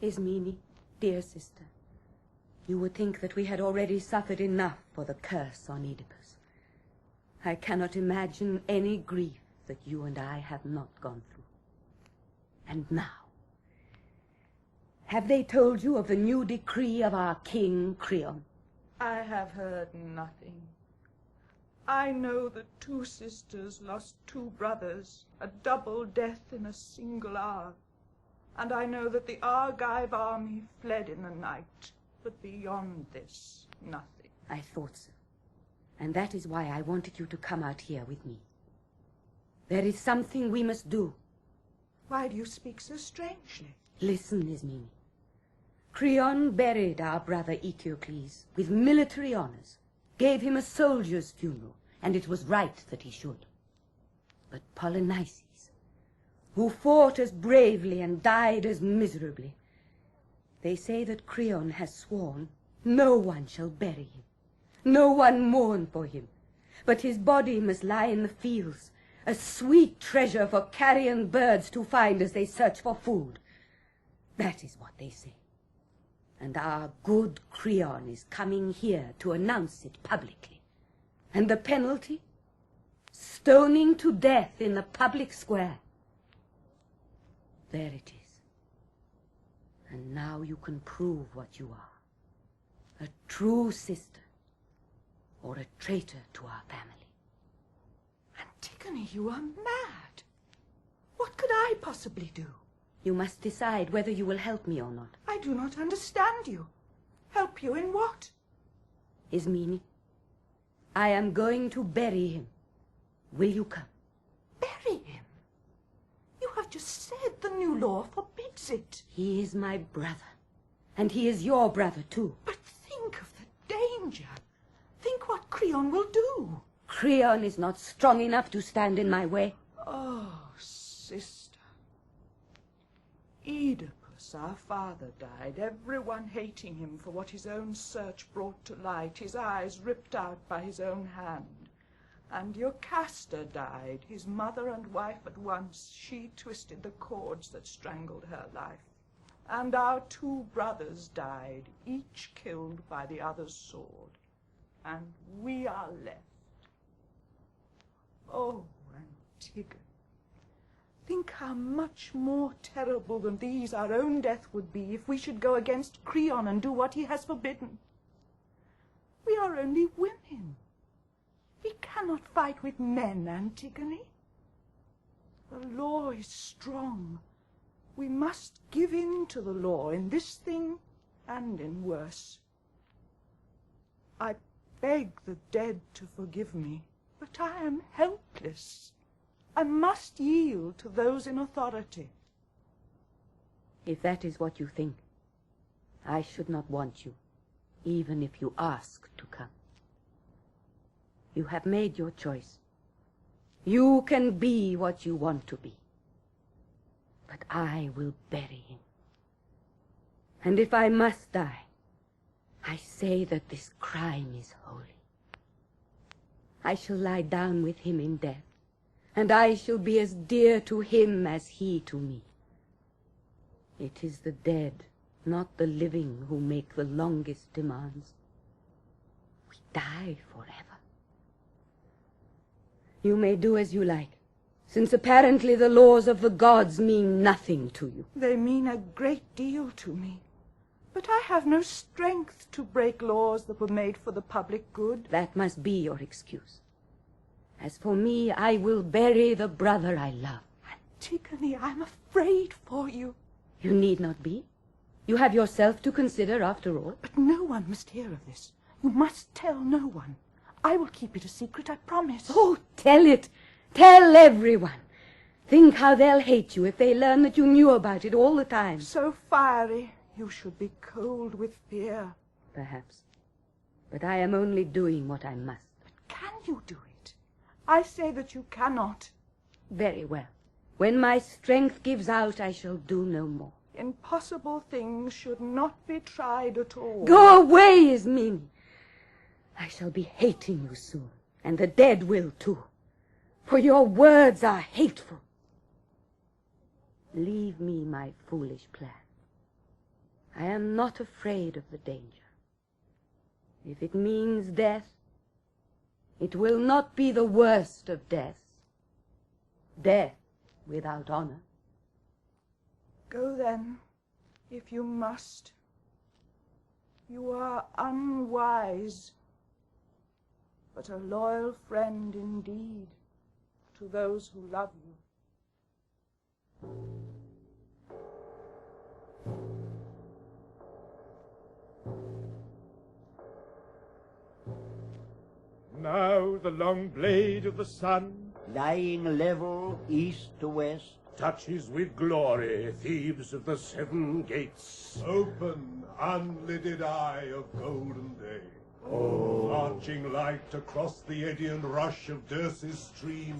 Ismene, dear sister, you would think that we had already suffered enough for the curse on Oedipus. I cannot imagine any grief that you and I have not gone through. And now, have they told you of the new decree of our king, Creon? I have heard nothing. I know that 2 sisters lost 2 brothers, a double death in a single hour. And I know that the Argive army fled in the night. But beyond this, nothing. I thought so. And that is why I wanted you to come out here with me. There is something we must do. Why do you speak so strangely? Listen, Ismene. Creon buried our brother Eteocles with military honors, gave him a soldier's funeral, and it was right that he should. But Polynices, who fought as bravely and died as miserably, they say that Creon has sworn no one shall bury him, no one mourn for him, but his body must lie in the fields, a sweet treasure for carrion birds to find as they search for food. That is what they say. And our good Creon is coming here to announce it publicly. And the penalty? Stoning to death in the public square. There it is. And now you can prove what you are. A true sister, or a traitor to our family. Antigone, you are mad. What could I possibly do? You must decide whether you will help me or not. I do not understand you. Help you in what? Ismene, I am going to bury him. Will you come? Bury him? You have just said the new law forbids it. He is my brother, and he is your brother too. But think of the danger. Think what Creon will do. Creon is not strong enough to stand in my way. Oh, sister. Oedipus, our father, died, everyone hating him for what his own search brought to light, his eyes ripped out by his own hand. And Jocasta died, his mother and wife at once. She twisted the cords that strangled her life. And our 2 brothers died, each killed by the other's sword. And we are left. Oh, Antigone. Think how much more terrible than these our own death would be if we should go against Creon and do what he has forbidden. We are only women. We cannot fight with men, Antigone. The law is strong. We must give in to the law in this thing and in worse. I beg the dead to forgive me, but I am helpless. I must yield to those in authority. If that is what you think, I should not want you, even if you ask to come. You have made your choice. You can be what you want to be. But I will bury him. And if I must die, I say that this crime is holy. I shall lie down with him in death, and I shall be as dear to him as he to me. It is the dead, not the living, who make the longest demands. We die forever. You may do as you like, since apparently the laws of the gods mean nothing to you. They mean a great deal to me. But I have no strength to break laws that were made for the public good. That must be your excuse. As for me, I will bury the brother I love. Antigone, I'm afraid for you. You need not be. You have yourself to consider, after all. But no one must hear of this. You must tell no one. I will keep it a secret, I promise. Oh, tell it. Tell everyone. Think how they'll hate you if they learn that you knew about it all the time. So fiery, you should be cold with fear. Perhaps. But I am only doing what I must. But can you do it? I say that you cannot. Very well. When my strength gives out, I shall do no more. Impossible things should not be tried at all. Go away, Ismene. I shall be hating you soon, and the dead will too, for your words are hateful. Leave me my foolish plan. I am not afraid of the danger. If it means death, it will not be the worst of deaths. Death without honor. Go then, if you must. You are unwise, but a loyal friend indeed to those who love you. Now the long blade of the sun, lying level east to west, touches with glory Thebes of the 7 gates. Open, unlidded eye of golden day. Oh, Arching light across the eddy and rush of Dirce's stream.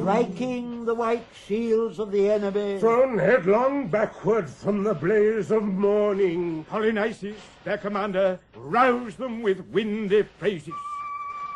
striking the white shields of the enemy. thrown headlong backward from the blaze of morning, Polynices, their commander, roused them with windy praises.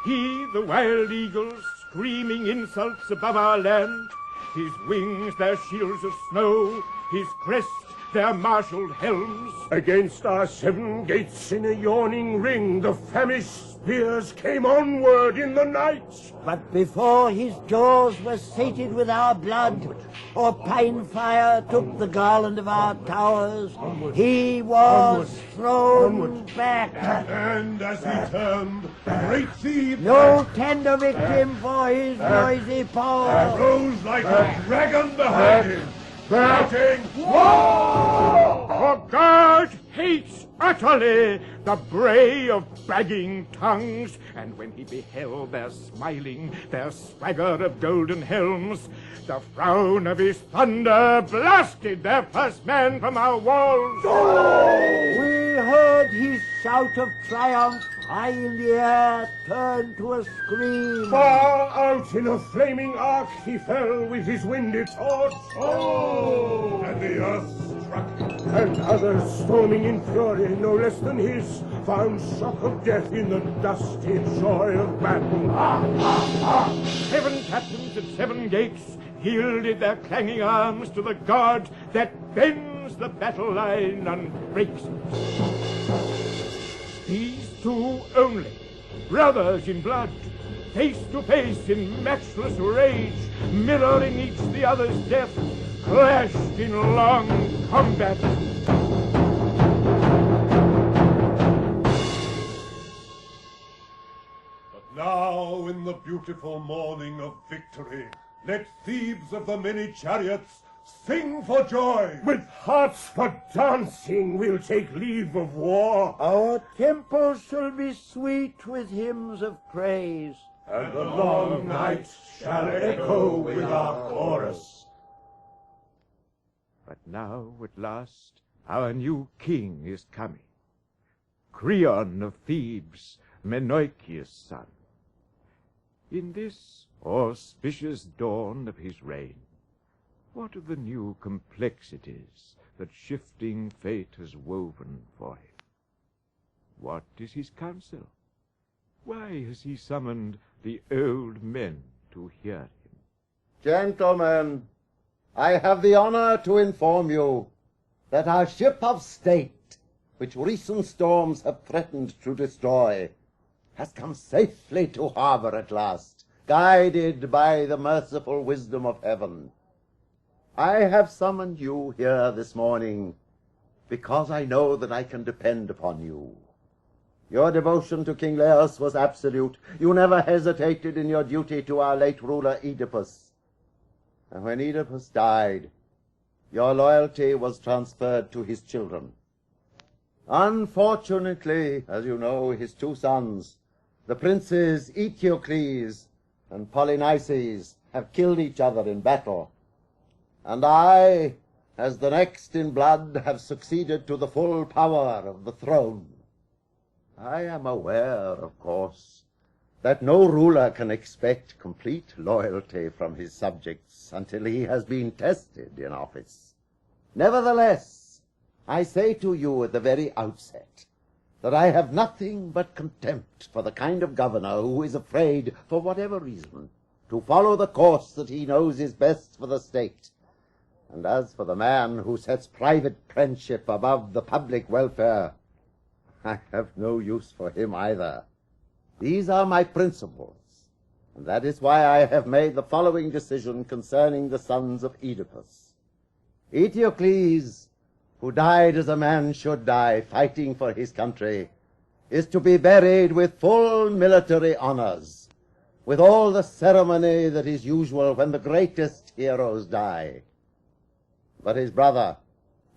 He, the wild eagle, screaming insults above our land, his wings their shields of snow, his crest their marshalled helms. Against our 7 gates in a yawning ring, the famished spears came onward in the night. But before his jaws were sated with our blood, or pine fire took the garland of our towers, he was thrown back. And as he turned, great Thebes No tender victim for his noisy paw. rose like a dragon behind him, shouting, "Whoa!" For God hates utterly the bray of bragging tongues, and when he beheld their smiling, their swagger of golden helms, the frown of his thunder blasted their first man from our walls. We heard his shout of triumph high in the air turn to a scream. Far out in a flaming arc he fell with his winded torch. Oh! And the earth struck him. And others, storming in fury no less than his, found shock of death in the dusty joy of battle. 7 captains at 7 gates yielded their clanging arms to the god that bends the battle line and breaks it. These 2 only, brothers in blood, face to face in matchless rage, mirroring each the other's death, clashed in long combat. But now, in the beautiful morning of victory, let Thebes of the many chariots sing for joy. With hearts for dancing, we'll take leave of war. Our temples shall be sweet with hymns of praise. And the long night shall echo with our chorus. But now, at last, our new king is coming. Creon of Thebes, Menoikeus' son. In this auspicious dawn of his reign, what are the new complexities that shifting fate has woven for him? What is his counsel? Why has he summoned the old men to hear him? Gentlemen, I have the honor to inform you that our ship of state, which recent storms have threatened to destroy, has come safely to harbor at last, guided by the merciful wisdom of heaven. I have summoned you here this morning because I know that I can depend upon you. Your devotion to King Laius was absolute. You never hesitated in your duty to our late ruler Oedipus. And when Oedipus died, your loyalty was transferred to his children. Unfortunately, as you know, his 2 sons, the princes Eteocles and Polynices, have killed each other in battle. And I, as the next in blood, have succeeded to the full power of the throne. I am aware, of course, that no ruler can expect complete loyalty from his subjects until he has been tested in office. Nevertheless, I say to you at the very outset that I have nothing but contempt for the kind of governor who is afraid, for whatever reason, to follow the course that he knows is best for the state, And as for the man who sets private friendship above the public welfare, I have no use for him either. These are my principles, and that is why I have made the following decision concerning the sons of Oedipus. Eteocles, who died as a man should die, fighting for his country, is to be buried with full military honors, with all the ceremony that is usual when the greatest heroes die. But his brother,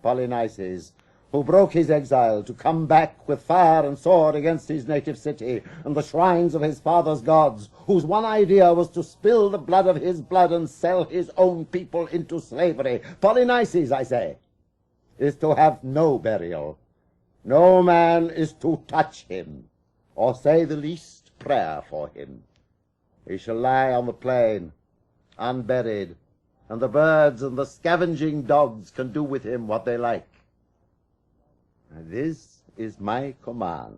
Polynices, who broke his exile to come back with fire and sword against his native city and the shrines of his father's gods, whose one idea was to spill the blood of his blood and sell his own people into slavery, Polynices, I say, is to have no burial. No man is to touch him or say the least prayer for him. He shall lie on the plain, unburied, and the birds and the scavenging dogs can do with him what they like. And this is my command,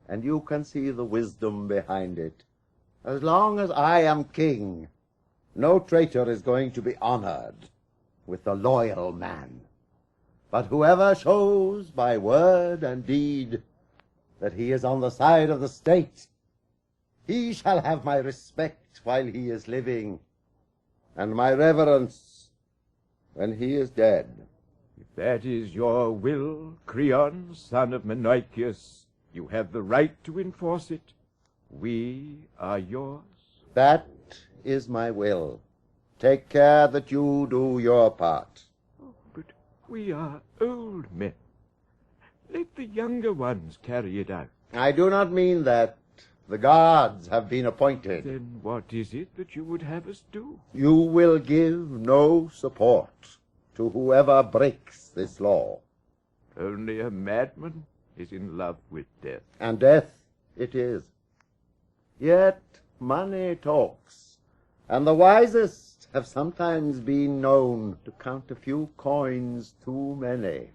and you can see the wisdom behind it. As long as I am king, no traitor is going to be honored with the loyal man. But whoever shows by word and deed that he is on the side of the state, he shall have my respect while he is living, and my reverence when he is dead. If that is your will, Creon, son of Menoikeus, you have the right to enforce it. We are yours. That is my will. Take care that you do your part. Oh, but we are old men. Let the younger ones carry it out. I do not mean that. The gods have been appointed. Then what is it that you would have us do? You will give no support to whoever breaks this law. Only a madman is in love with death. And death it is. Yet money talks, and the wisest have sometimes been known to count a few coins too many.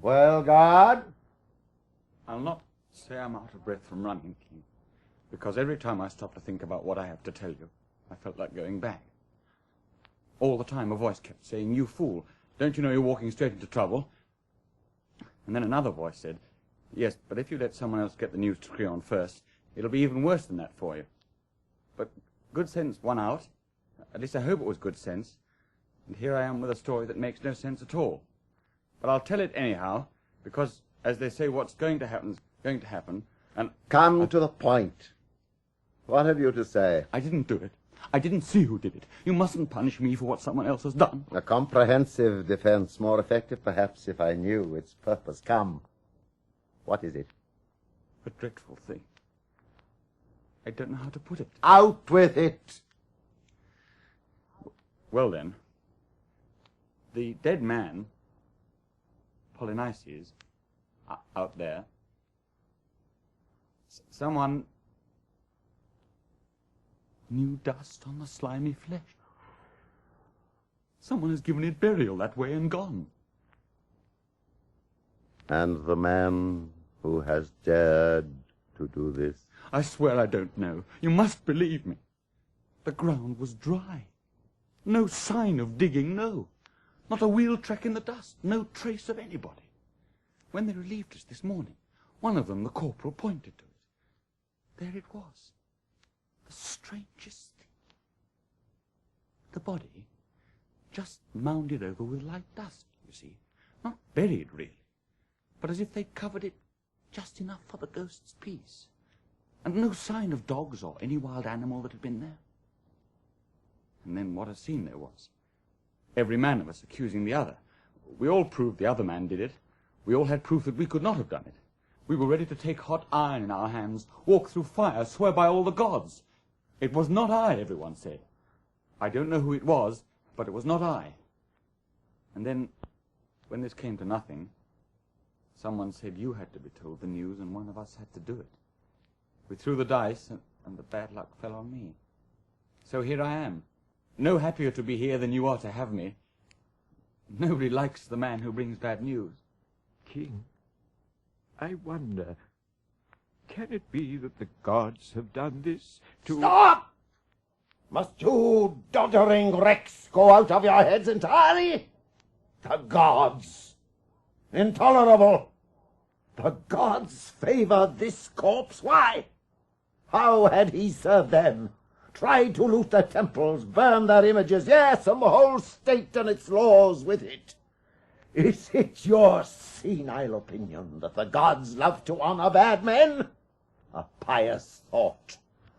Well, God? I'll not say I'm out of breath from running, King, because every time I stop to think about what I have to tell you, I felt like going back. All the time a voice kept saying, "You fool, don't you know you're walking straight into trouble?" And then another voice said, "Yes, but if you let someone else get the news to Creon first, it'll be even worse than that for you." But good sense won out. At least I hope it was good sense. And here I am with a story that makes no sense at all. But I'll tell it anyhow, because, as they say, what's going to happen is going to happen, and... Come to the point. What have you to say? I didn't do it. I didn't see who did it. You mustn't punish me for what someone else has done. A comprehensive defense, more effective perhaps if I knew its purpose. Come. What is it? A dreadful thing. I don't know how to put it. Out with it! Well then, the dead man, Polynices, out there, someone knew dust on the slimy flesh. Someone has given it burial that way and gone. And the man who has dared to do this? I swear I don't know. You must believe me. The ground was dry. No sign of digging, no. Not a wheel track in the dust. No trace of anybody. When they relieved us this morning, one of them, the corporal, pointed to it. There it was. The strangest thing. The body just mounded over with light dust, you see. Not buried, really, but as if they'd covered it just enough for the ghost's peace. And no sign of dogs or any wild animal that had been there. And then what a scene there was. Every man of us accusing the other. We all proved the other man did it. We all had proof that we could not have done it. We were ready to take hot iron in our hands, walk through fire, swear by all the gods. It was not I, everyone said. I don't know who it was, but it was not I. And then, when this came to nothing, someone said you had to be told the news and one of us had to do it. We threw the dice, and the bad luck fell on me. So here I am. No happier to be here than you are to have me. Nobody likes the man who brings bad news. King, I wonder, can it be that the gods have done this to... Stop! Must you doddering wrecks go out of your heads entirely? The gods! Intolerable! The gods favor this corpse. Why? How had he served them? Tried to loot their temples, burn their images, yes, and the whole state and its laws with it. Is it your senile opinion that the gods love to honor bad men? A pious thought.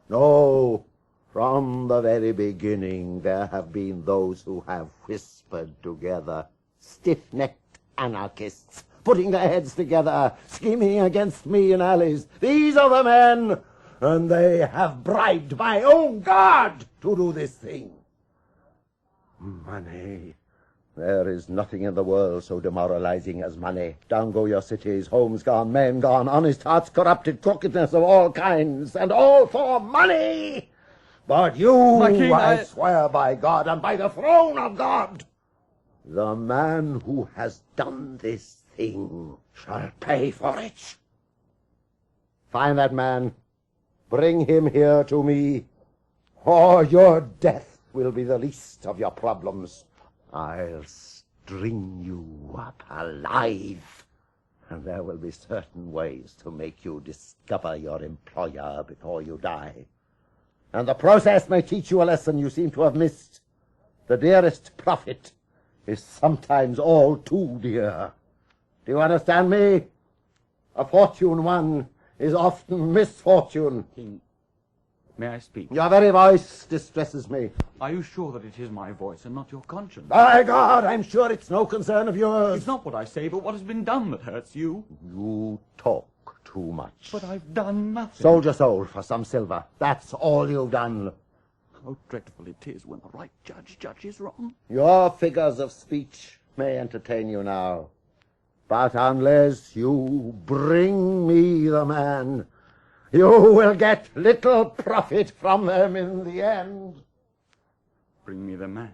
No, from the very beginning there have been those who have whispered together, stiff-necked anarchists, putting their heads together, scheming against me in alleys. These are the men, and they have bribed my own God to do this thing. Money. There is nothing in the world so demoralizing as money. Down go your cities, homes gone, men gone, honest hearts corrupted, crookedness of all kinds, and all for money. But you, My king, I swear by God and by the throne of God, the man who has done this thing shall pay for it. Find that man, bring him here to me, or your death will be the least of your problems. I'll string you up alive, and there will be certain ways to make you discover your employer before you die. And the process may teach you a lesson you seem to have missed. The dearest profit is sometimes all too dear. Do you understand me? A fortune won is often misfortune. King, may I speak? Your very voice distresses me. Are you sure that it is my voice and not your conscience? By God, I'm sure it's no concern of yours. It's not what I say, but what has been done that hurts you. You talk too much. But I've done nothing. Sold your soul for some silver. That's all you've done. How dreadful it is when the right judge judges wrong. Your figures of speech may entertain you now, but unless you bring me the man, you will get little profit from them in the end. Bring me the man.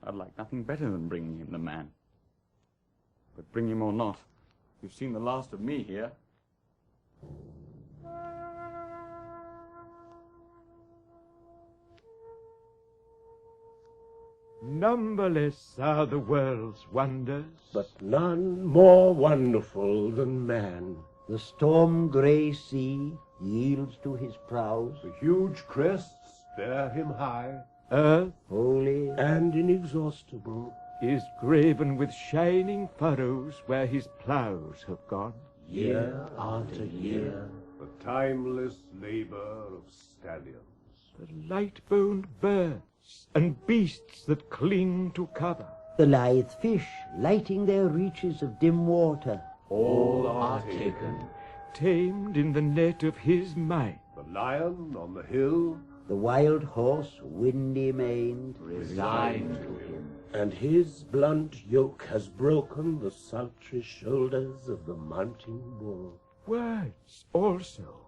I'd like nothing better than bringing him the man. But bring him or not, you've seen the last of me here. Numberless are the world's wonders, but none more wonderful than man. The storm-grey sea yields to his prows. The huge crests bear him high, earth Holy and inexhaustible. is graven with shining furrows where his ploughs have gone. Year after year, the timeless labor of stallions. The light-boned birds and beasts that cling to cover, the lithe fish lighting their reaches of dim water. All are taken. tamed in the net of his might. The lion on the hill, The wild horse, windy-maned, resigned to him, and his blunt yoke has broken the sultry shoulders of the mounting bull. Words also,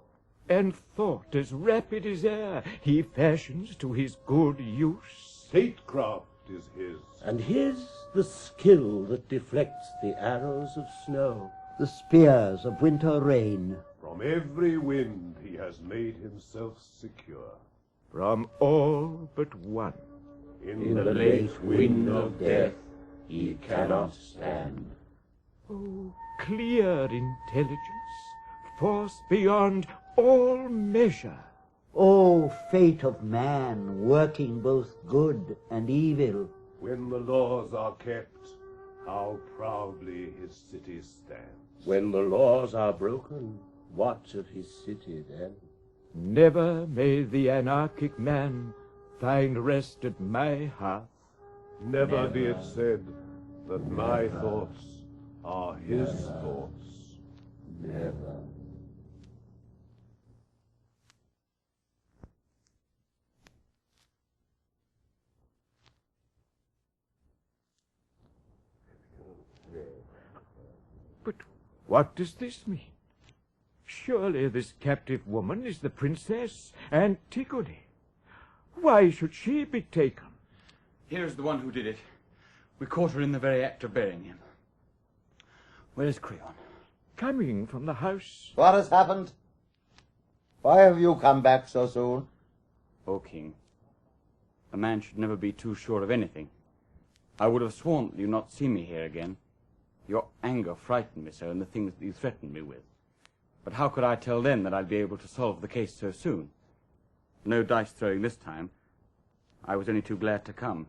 and thought as rapid as air, he fashions to his good use. Statecraft is his, and his the skill that deflects the arrows of snow. the spears of winter rain. From every wind he has made himself secure. From all but one. In the late wind of death he cannot stand. Oh, clear intelligence, force beyond all measure. O fate of man, working both good and evil. When the laws are kept, how proudly his city stands. When the laws are broken, what of his city then? Never may the anarchic man find rest at my hearth. Never be it said that my thoughts are his thoughts. Never. But what does this mean? Surely this captive woman is the Princess Antigone. Why should she be taken? Here's the one who did it. We caught her in the very act of burying him. Where's Creon? Coming from the house. What has happened? Why have you come back so soon? O king, a man should never be too sure of anything. I would have sworn that you'd not see me here again. Your anger frightened me so, and the things that you threatened me with. But how could I tell then that I'd be able to solve the case so soon? No dice throwing this time. I was only too glad to come.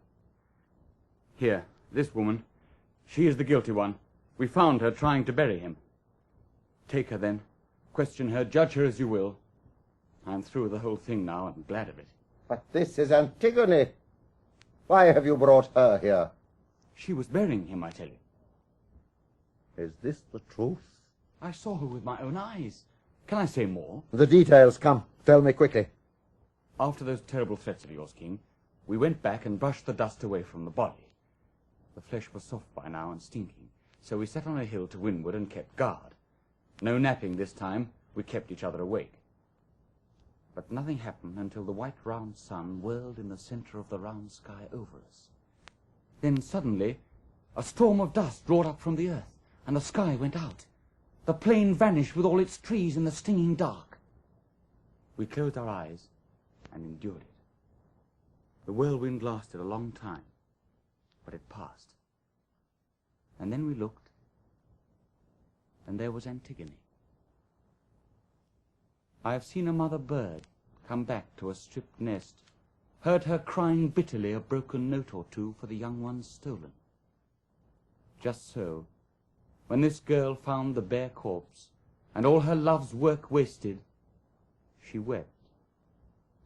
Here, this woman, she is the guilty one. We found her trying to bury him. Take her then, question her, judge her as you will. I'm through with the whole thing now, and glad of it. But this is Antigone. Why have you brought her here? She was burying him, I tell you. Is this the truth? I saw her with my own eyes. Can I say more? The details, come. Tell me quickly. After those terrible threats of yours, King, we went back and brushed the dust away from the body. The flesh was soft by now and stinking, so we sat on a hill to windward and kept guard. No napping this time. We kept each other awake. But nothing happened until the white round sun whirled in the center of the round sky over us. Then suddenly a storm of dust roared up from the earth, and the sky went out. The plain vanished with all its trees in the stinging dark. We closed our eyes and endured it. The whirlwind lasted a long time, but it passed. And then we looked, and there was Antigone. I have seen a mother bird come back to a stripped nest, heard her crying bitterly a broken note or two for the young ones stolen. Just so, when this girl found the bare corpse and all her love's work wasted, she wept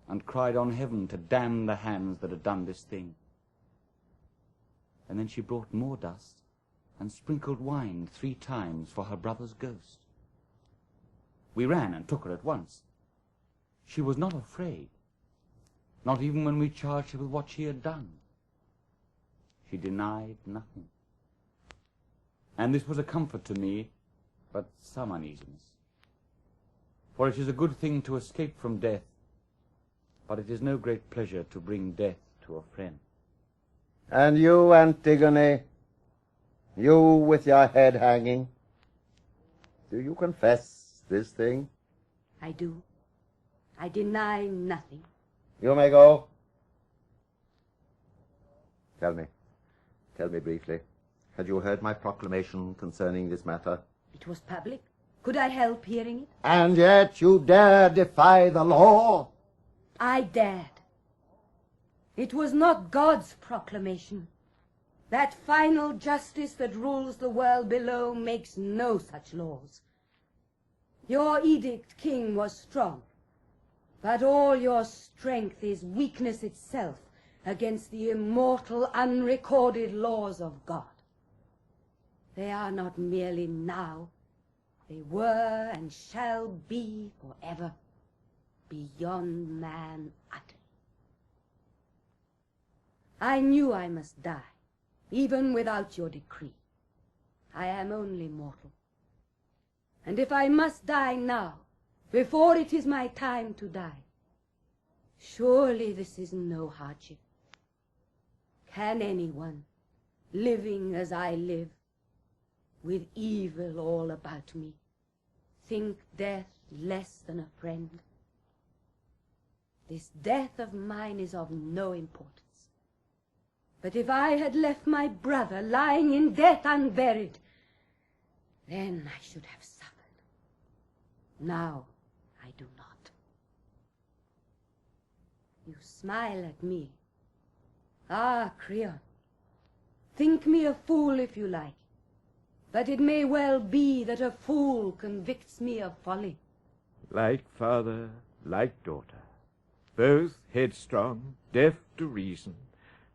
and cried on heaven to damn the hands that had done this thing. And then she brought more dust and sprinkled wine 3 times for her brother's ghost. We ran and took her at once. She was not afraid, not even when we charged her with what she had done. She denied nothing. And this was a comfort to me, but some uneasiness. For it is a good thing to escape from death, but it is no great pleasure to bring death to a friend. And you, Antigone, you with your head hanging, do you confess this thing? I do. I deny nothing. You may go. Tell me briefly, had you heard my proclamation concerning this matter? It was public. Could I help hearing it? And yet you dare defy the law? I dared. It was not God's proclamation. That final justice that rules the world below makes no such laws. Your edict, King, was strong, but all your strength is weakness itself against the immortal, unrecorded laws of God. They are not merely now, they were and shall be forever, beyond man utterly. I knew I must die, even without your decree. I am only mortal. And if I must die now, before it is my time to die, surely this is no hardship. Can anyone, living as I live, with evil all about me, think death less than a friend? This death of mine is of no importance. But if I had left my brother lying in death unburied, then I should have suffered. Now I do not. You smile at me. Ah, Creon, think me a fool if you like, but it may well be that a fool convicts me of folly. Like father, like daughter, both headstrong, deaf to reason,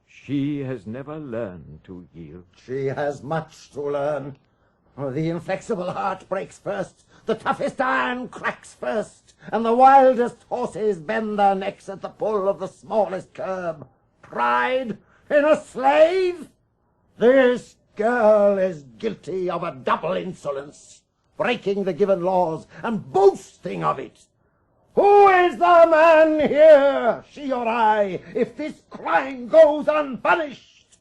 she has never learned to yield. She has much to learn. The inflexible heart breaks first, the toughest iron cracks first, and the wildest horses bend their necks at the pull of the smallest curb. Pride in a slave? This girl is guilty of a double insolence, breaking the given laws and boasting of it. Who is the man here, she or I, if this crime goes unpunished?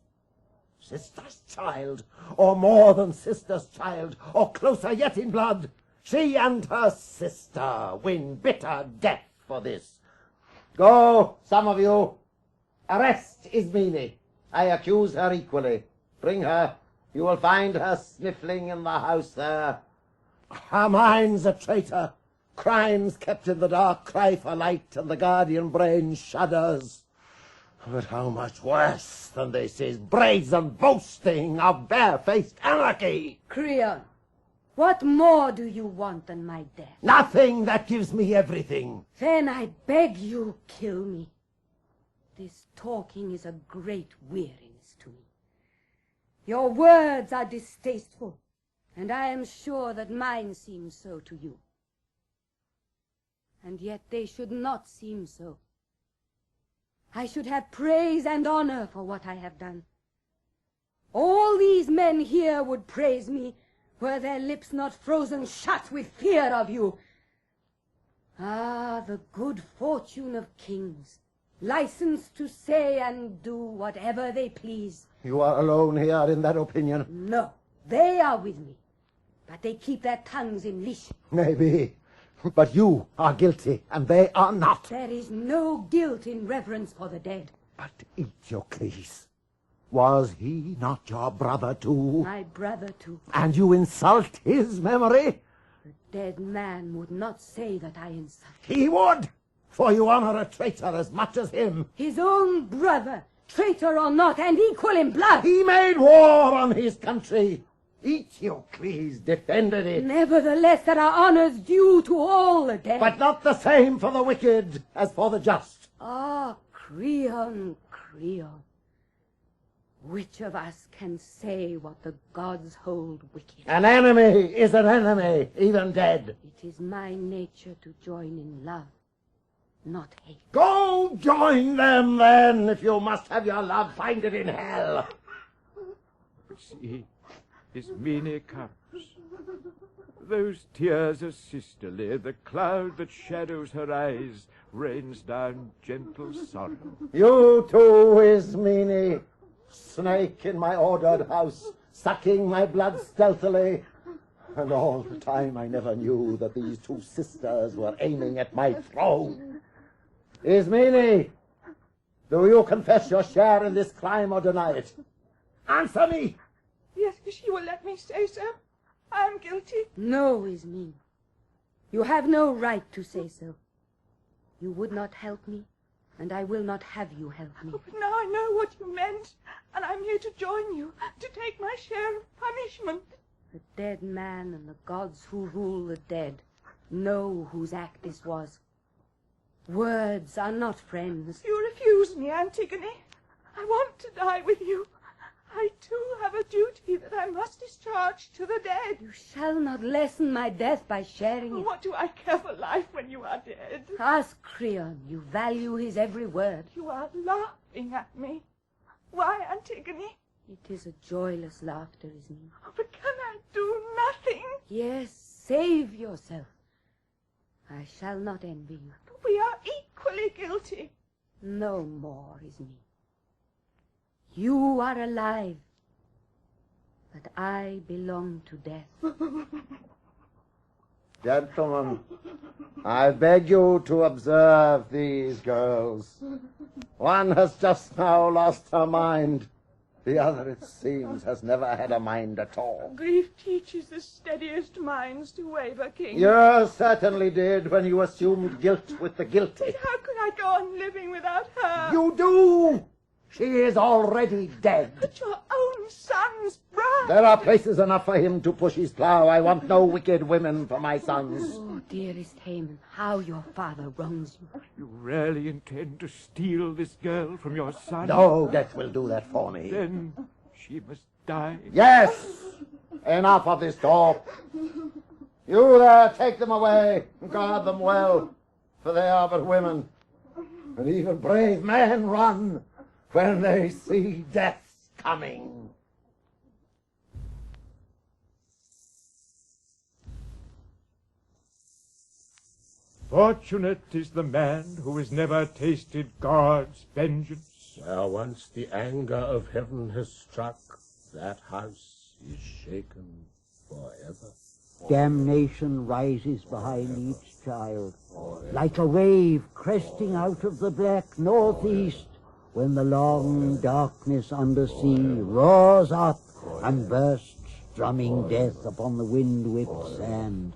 Sister's child, or more than sister's child, or closer yet in blood, she and her sister win bitter death for this. Go, some of you. Arrest Ismene. I accuse her equally. Bring her. You will find her sniffling in the house there. Her mind's a traitor. Crimes kept in the dark cry for light, and the guardian brain shudders. But how much worse than this is brazen boasting of barefaced anarchy. Creon, what more do you want than my death? Nothing that gives me everything. Then I beg you, kill me. This talking is a great weariness to me. Your words are distasteful, and I am sure that mine seem so to you. And yet they should not seem so. I should have praise and honor for what I have done. All these men here would praise me were their lips not frozen shut with fear of you. Ah, the good fortune of kings, licensed to say and do whatever they please. You are alone here in that opinion. No, they are with me, but they keep their tongues in leash. Maybe, but you are guilty, and they are not. There is no guilt in reverence for the dead. But Eteocles, was he not your brother too? My brother too. And you insult his memory? The dead man would not say that I insult. He would, for you honor a traitor as much as him. His own brother, traitor or not, and equal in blood. He made war on his country. Eteocles defended it. Nevertheless, there are honors due to all the dead. But not the same for the wicked as for the just. Ah, Creon, Creon. Which of us can say what the gods hold wicked? An enemy is an enemy, even dead. It is my nature to join in love, not hate. Go join them, then. If you must have your love, find it in hell. See, Ismene comes. Those tears are sisterly. The cloud that shadows her eyes rains down gentle sorrow. You too, Ismene. Snake in my ordered house, sucking my blood stealthily. And all the time I never knew that these two sisters were aiming at my throne. Ismene, do you confess your share in this crime or deny it? Answer me! Yes, she will let me say so. I am guilty. No, Ismene. You have no right to say so. You would not help me, and I will not have you help me. Oh, but now I know what you meant, and I'm here to join you, to take my share of punishment. The dead man and the gods who rule the dead know whose act this was. Words are not friends. You refuse me, Antigone. I want to die with you. I, too, have a duty that I must discharge to the dead. You shall not lessen my death by sharing it. What do I care for life when you are dead? Ask Creon. You value his every word. You are laughing at me. Why, Antigone? It is a joyless laughter, Ismene. Oh, but can I do nothing? Yes, save yourself. I shall not envy you. But we are equally guilty. No more, Ismene. You are alive, but I belong to death. Gentlemen, I beg you to observe these girls. One has just now lost her mind. The other, it seems, has never had a mind at all. Grief teaches the steadiest minds to waver, King. You certainly did when you assumed guilt with the guilty. But how could I go on living without her? You do! She is already dead. But your own son's bride. There are places enough for him to push his plough. I want no wicked women for my sons. Oh, dearest Haman, how your father wrongs you. You really intend to steal this girl from your son? No, death will do that for me. Then she must die. Yes! Enough of this talk. You there, take them away. Guard them well, for they are but women. And even brave men run when they see death coming. Fortunate is the man who has never tasted God's vengeance. Where once the anger of heaven has struck, that house is shaken forever. Damnation rises behind each child. like a wave cresting out of the black northeast, when the long darkness under sea roars up and bursts, drumming death upon the wind-whipped sand.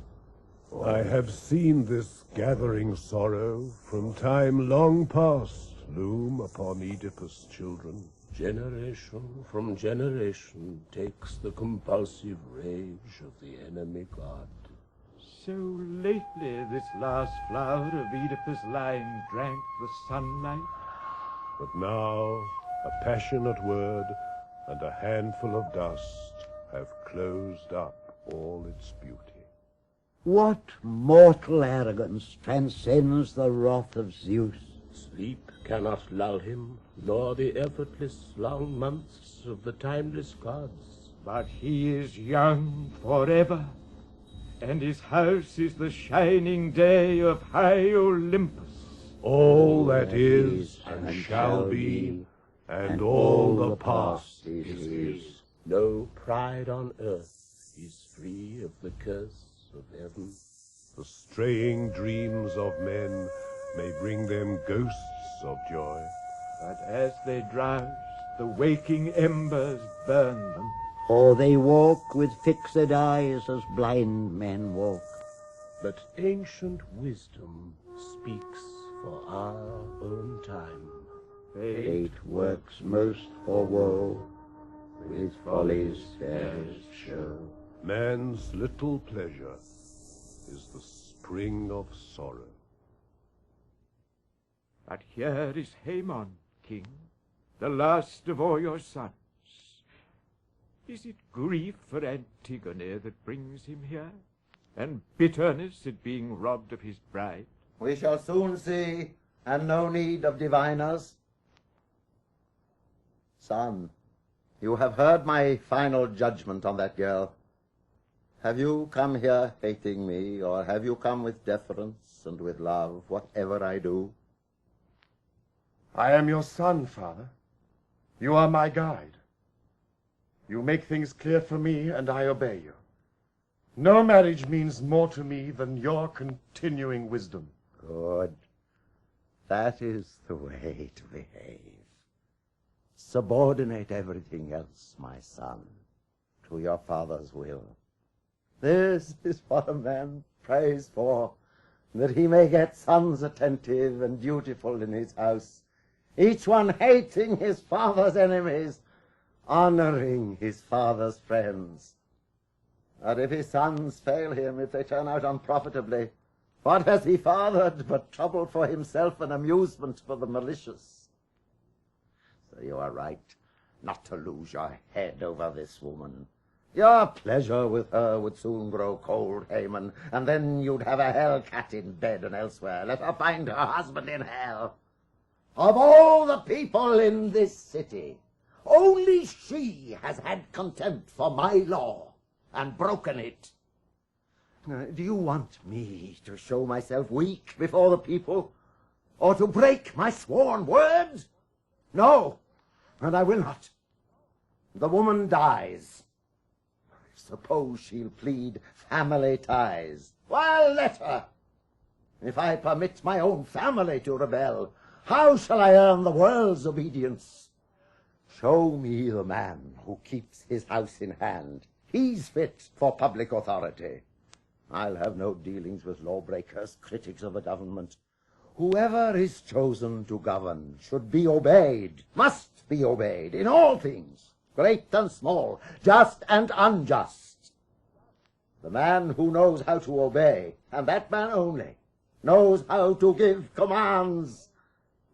I have seen this gathering sorrow from time long past loom upon Oedipus' children. Generation from generation takes the compulsive rage of the enemy god. So lately this last flower of Oedipus' line drank the sunlight. But now a passionate word and a handful of dust have closed up all its beauty. What mortal arrogance transcends the wrath of Zeus? Sleep cannot lull him, nor the effortless long months of the timeless gods. But he is young forever, and his house is the shining day of high Olympus. All that is and shall be, and all the past is his. No pride on earth is free of the curse of heaven. The straying dreams of men may bring them ghosts of joy. But as they drowse, the waking embers burn them. Or they walk with fixed eyes as blind men walk. But ancient wisdom speaks for our own time. Fate works most for woe, with folly's fairest show. Man's little pleasure is the spring of sorrow. But here is Haemon, king, the last of all your sons. Is it grief for Antigone that brings him here, and bitterness at being robbed of his bride? We shall soon see, and no need of diviners. Son, you have heard my final judgment on that girl. Have you come here hating me, or have you come with deference and with love, whatever I do? I am your son, Father. You are my guide. You make things clear for me, and I obey you. No marriage means more to me than your continuing wisdom. Good. That is the way to behave. Subordinate everything else, my son, to your father's will. This is what a man prays for, that he may get sons attentive and dutiful in his house, each one hating his father's enemies, honoring his father's friends. And if his sons fail him, if they turn out unprofitably, what has he fathered but trouble for himself and amusement for the malicious? So you are right not to lose your head over this woman. Your pleasure with her would soon grow cold, Haemon, and then you'd have a hell-cat in bed and elsewhere. Let her find her husband in hell. Of all the people in this city, only she has had contempt for my law and broken it. Do you want me to show myself weak before the people, or to break my sworn word? No, and I will not. The woman dies. Suppose she'll plead family ties. Well, let her. If I permit my own family to rebel, how shall I earn the world's obedience? Show me the man who keeps his house in hand. He's fit for public authority. I'll have no dealings with lawbreakers, critics of the government. Whoever is chosen to govern should be obeyed, must be obeyed in all things, great and small, just and unjust. The man who knows how to obey, and that man only, knows how to give commands.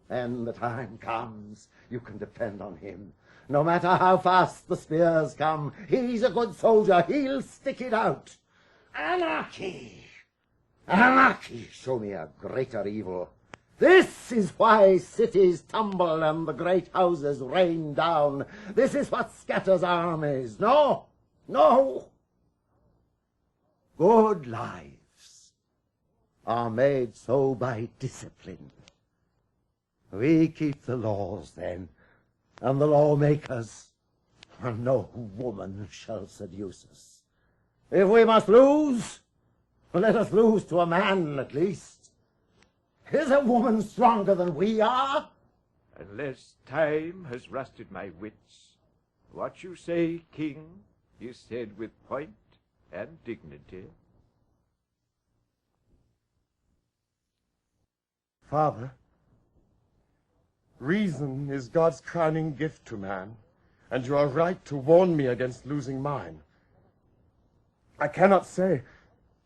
When the time comes, you can depend on him. No matter how fast the spears come, he's a good soldier, he'll stick it out. Anarchy! Anarchy! Show me a greater evil. This is why cities tumble and the great houses rain down. This is what scatters armies. No, no. Good lives are made so by discipline. We keep the laws, then, and the lawmakers, and no woman shall seduce us. If we must lose, let us lose to a man, at least. Is a woman stronger than we are? Unless time has rusted my wits, what you say, King, is said with point and dignity. Father, reason is God's crowning gift to man, and you are right to warn me against losing mine. I cannot say,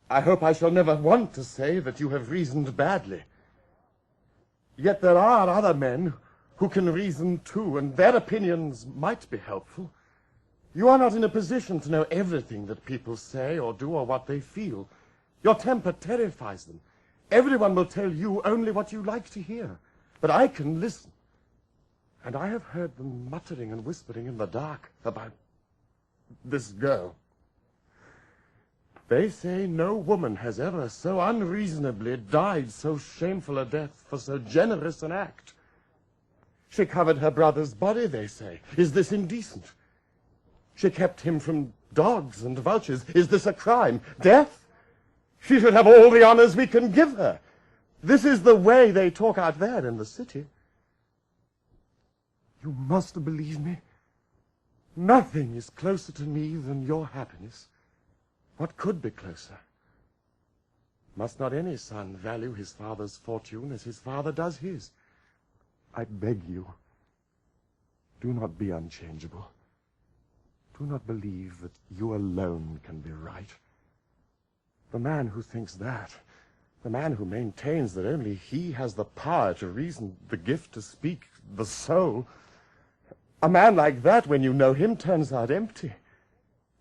I hope I shall never want to say, that you have reasoned badly. Yet there are other men who can reason too, and their opinions might be helpful. You are not in a position to know everything that people say or do or what they feel. Your temper terrifies them. Everyone will tell you only what you like to hear. But I can listen. And I have heard them muttering and whispering in the dark about this girl. They say no woman has ever so unreasonably died so shameful a death for so generous an act. She covered her brother's body, they say. Is this indecent? She kept him from dogs and vultures. Is this a crime? Death? She should have all the honors we can give her. This is the way they talk out there in the city. You must believe me. Nothing is closer to me than your happiness. What could be closer? Must not any son value his father's fortune as his father does his? I beg you, do not be unchangeable. Do not believe that you alone can be right. The man who thinks that, the man who maintains that only he has the power to reason, the gift to speak, the soul, a man like that, when you know him, turns out empty.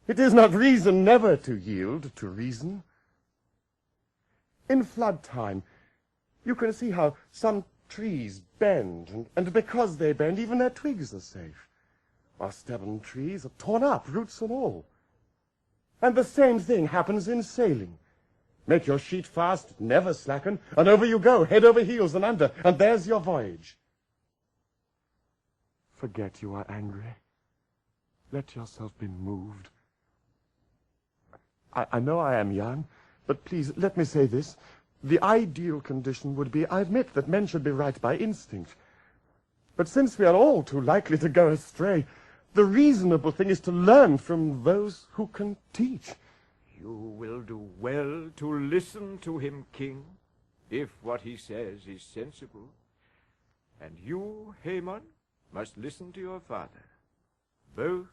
It is not reason never to yield to reason. In flood time, you can see how some trees bend, and because they bend, even their twigs are safe. While stubborn trees are torn up, roots and all. And the same thing happens in sailing. Make your sheet fast, never slacken, and over you go, head over heels and under, and there's your voyage. Forget you are angry. Let yourself be moved. I know I am young, but please, let me say this. The ideal condition would be, I admit that men should be right by instinct. But since we are all too likely to go astray, the reasonable thing is to learn from those who can teach. You will do well to listen to him, King, if what he says is sensible. And you, Haemon, must listen to your father. Both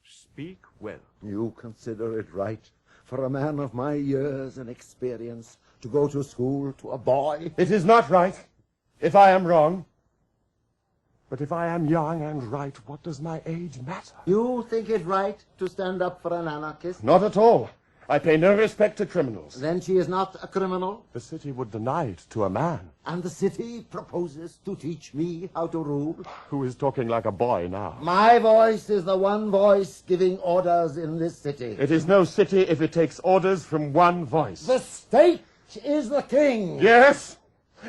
speak well. You consider it right for a man of my years and experience to go to school to a boy? It is not right, if I am wrong. But if I am young and right, what does my age matter? You think it right to stand up for an anarchist? Not at all. I pay no respect to criminals. Then she is not a criminal? The city would deny it to a man. And the city proposes to teach me how to rule? Who is talking like a boy now? My voice is the one voice giving orders in this city. It is no city if it takes orders from one voice. The state is the king. Yes,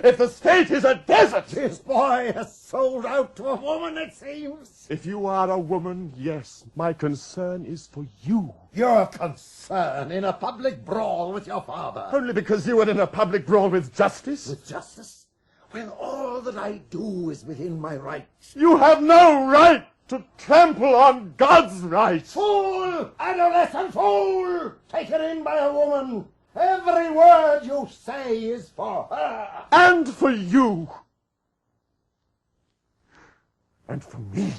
if the state is a desert. This boy has sold out to a woman, it seems. If you are a woman, yes, my concern is for you. Your concern in a public brawl with your father? Only because you are in a public brawl with justice? With justice? When all that I do is within my rights. You have no right to trample on God's rights. Fool! Adolescent fool! Taken in by a woman. Every word you say is for her. And for you. And for me.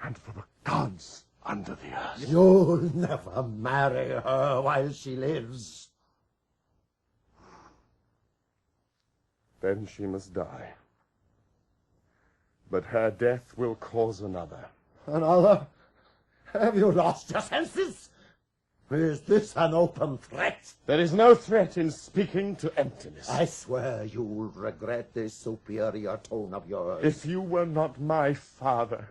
And for the gods under the earth. You'll never marry her while she lives. Then she must die. But her death will cause another. Another? Have you lost your senses? Is this an open threat? There is no threat in speaking to emptiness. I swear you'll regret this superior tone of yours. If you were not my father,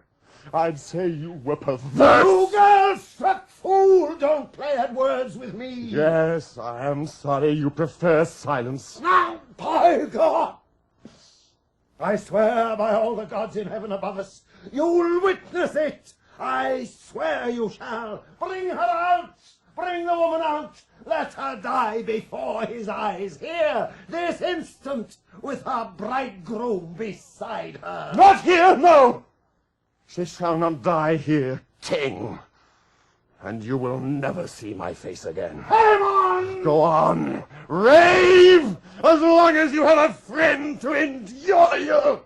I'd say you were perverse. You girl-struck fool! Don't play at words with me. Yes, I am sorry you prefer silence. Now, by God! I swear by all the gods in heaven above us, you'll witness it. I swear you shall. Bring her out. Bring the woman out. Let her die before his eyes, here, this instant, with her bridegroom beside her. Not here, no! She shall not die here, king. And you will never see my face again. Haemon! Go on, rave, as long as you have a friend to endure you!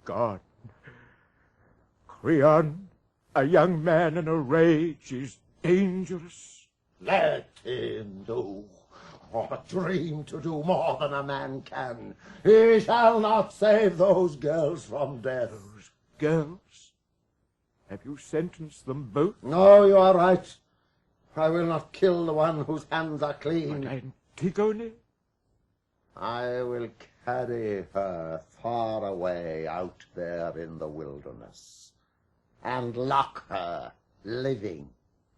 God. Creon, a young man in a rage is dangerous. Let him do, or dream to do more than a man can. He shall not save those girls from death. Those girls? Have you sentenced them both? No, you are right. I will not kill the one whose hands are clean. But Antigone? I will carry her far away out there in the wilderness, and lock her, living,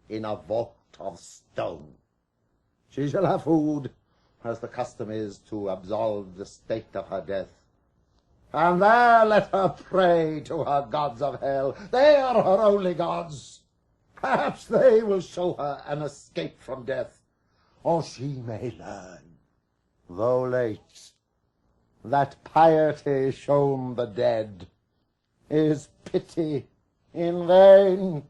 in a vault of stone. She shall have food, as the custom is to absolve the state of her death. And there let her pray to her gods of hell. They are her only gods. Perhaps they will show her an escape from death, or she may learn, though late, that piety shown the dead is pity in vain.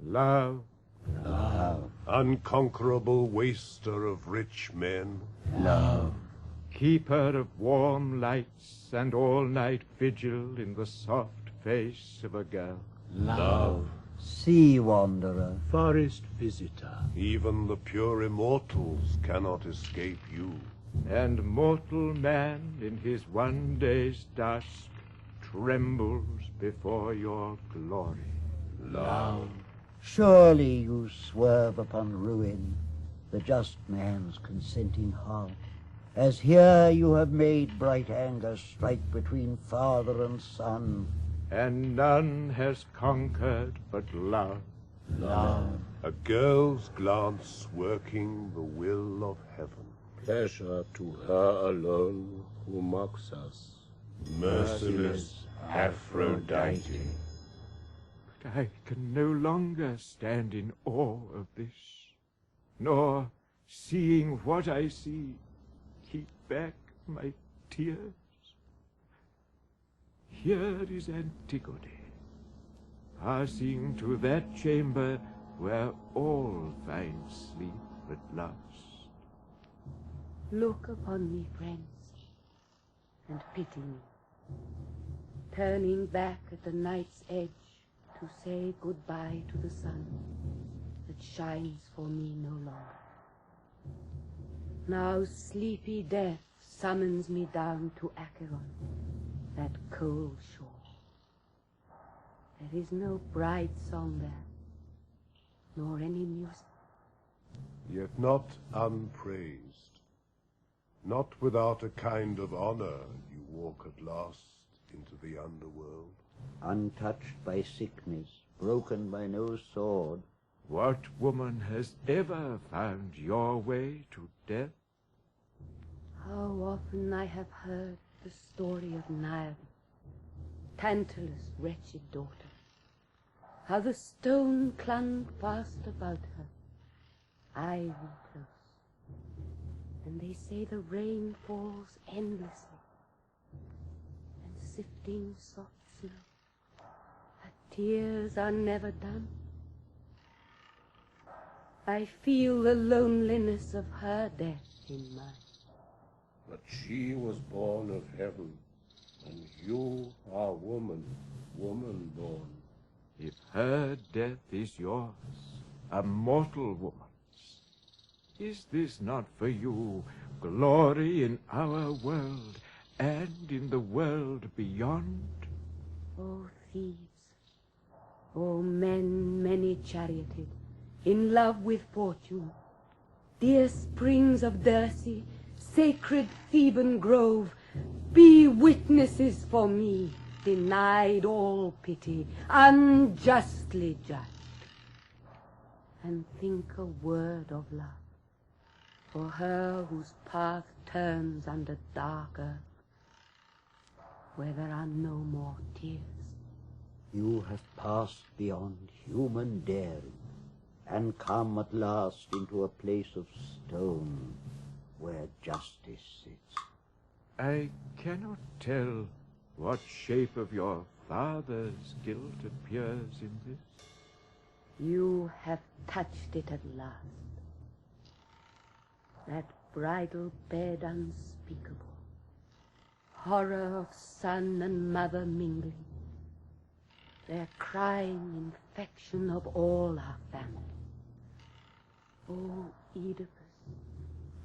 Love. Love. Unconquerable waster of rich men. Love. Keeper of warm lights and all-night vigil in the soft face of a girl. Love. Sea wanderer. Forest visitor. Even the pure immortals cannot escape you. And mortal man in his one day's dusk trembles before your glory. Love. Surely you swerve upon ruin, the just man's consenting heart, as here you have made bright anger strike between father and son. And none has conquered but love. Love. A girl's glance working the will of heaven. Pleasure to her alone who mocks us. Merciless Aphrodite. But I can no longer stand in awe of this, nor, seeing what I see, keep back my tears. Here is Antigone, passing to that chamber where all find sleep at last. Look upon me, friends, and pity me, turning back at the night's edge to say goodbye to the sun that shines for me no longer. Now sleepy death summons me down to Acheron, that cold shore. There is no bride song there, nor any music. Yet not unpraised. Not without a kind of honor you walk at last into the underworld. Untouched by sickness, broken by no sword. What woman has ever found your way to death? How often I have heard the story of Niobe, Tantalus' wretched daughter. How the stone clung fast about her, ivy close. And they say the rain falls endlessly, and sifting soft snow, her tears are never done. I feel the loneliness of her death in mine. But she was born of heaven, and you are woman, woman born. If her death is yours, a mortal woman's, is this not for you glory in our world and in the world beyond? O thieves, O men many-charioted, in love with fortune, dear springs of Dirce, sacred Theban grove, be witnesses for me, denied all pity, unjustly judged. And think a word of love for her whose path turns under dark earth, where there are no more tears You have passed beyond human daring, and come at last into a place of stone where justice sits. I cannot tell what shape of your father's guilt appears in this. You have touched it at last. That bridal bed unspeakable, horror of son and mother mingling, their crying infection of all our family. O Oedipus,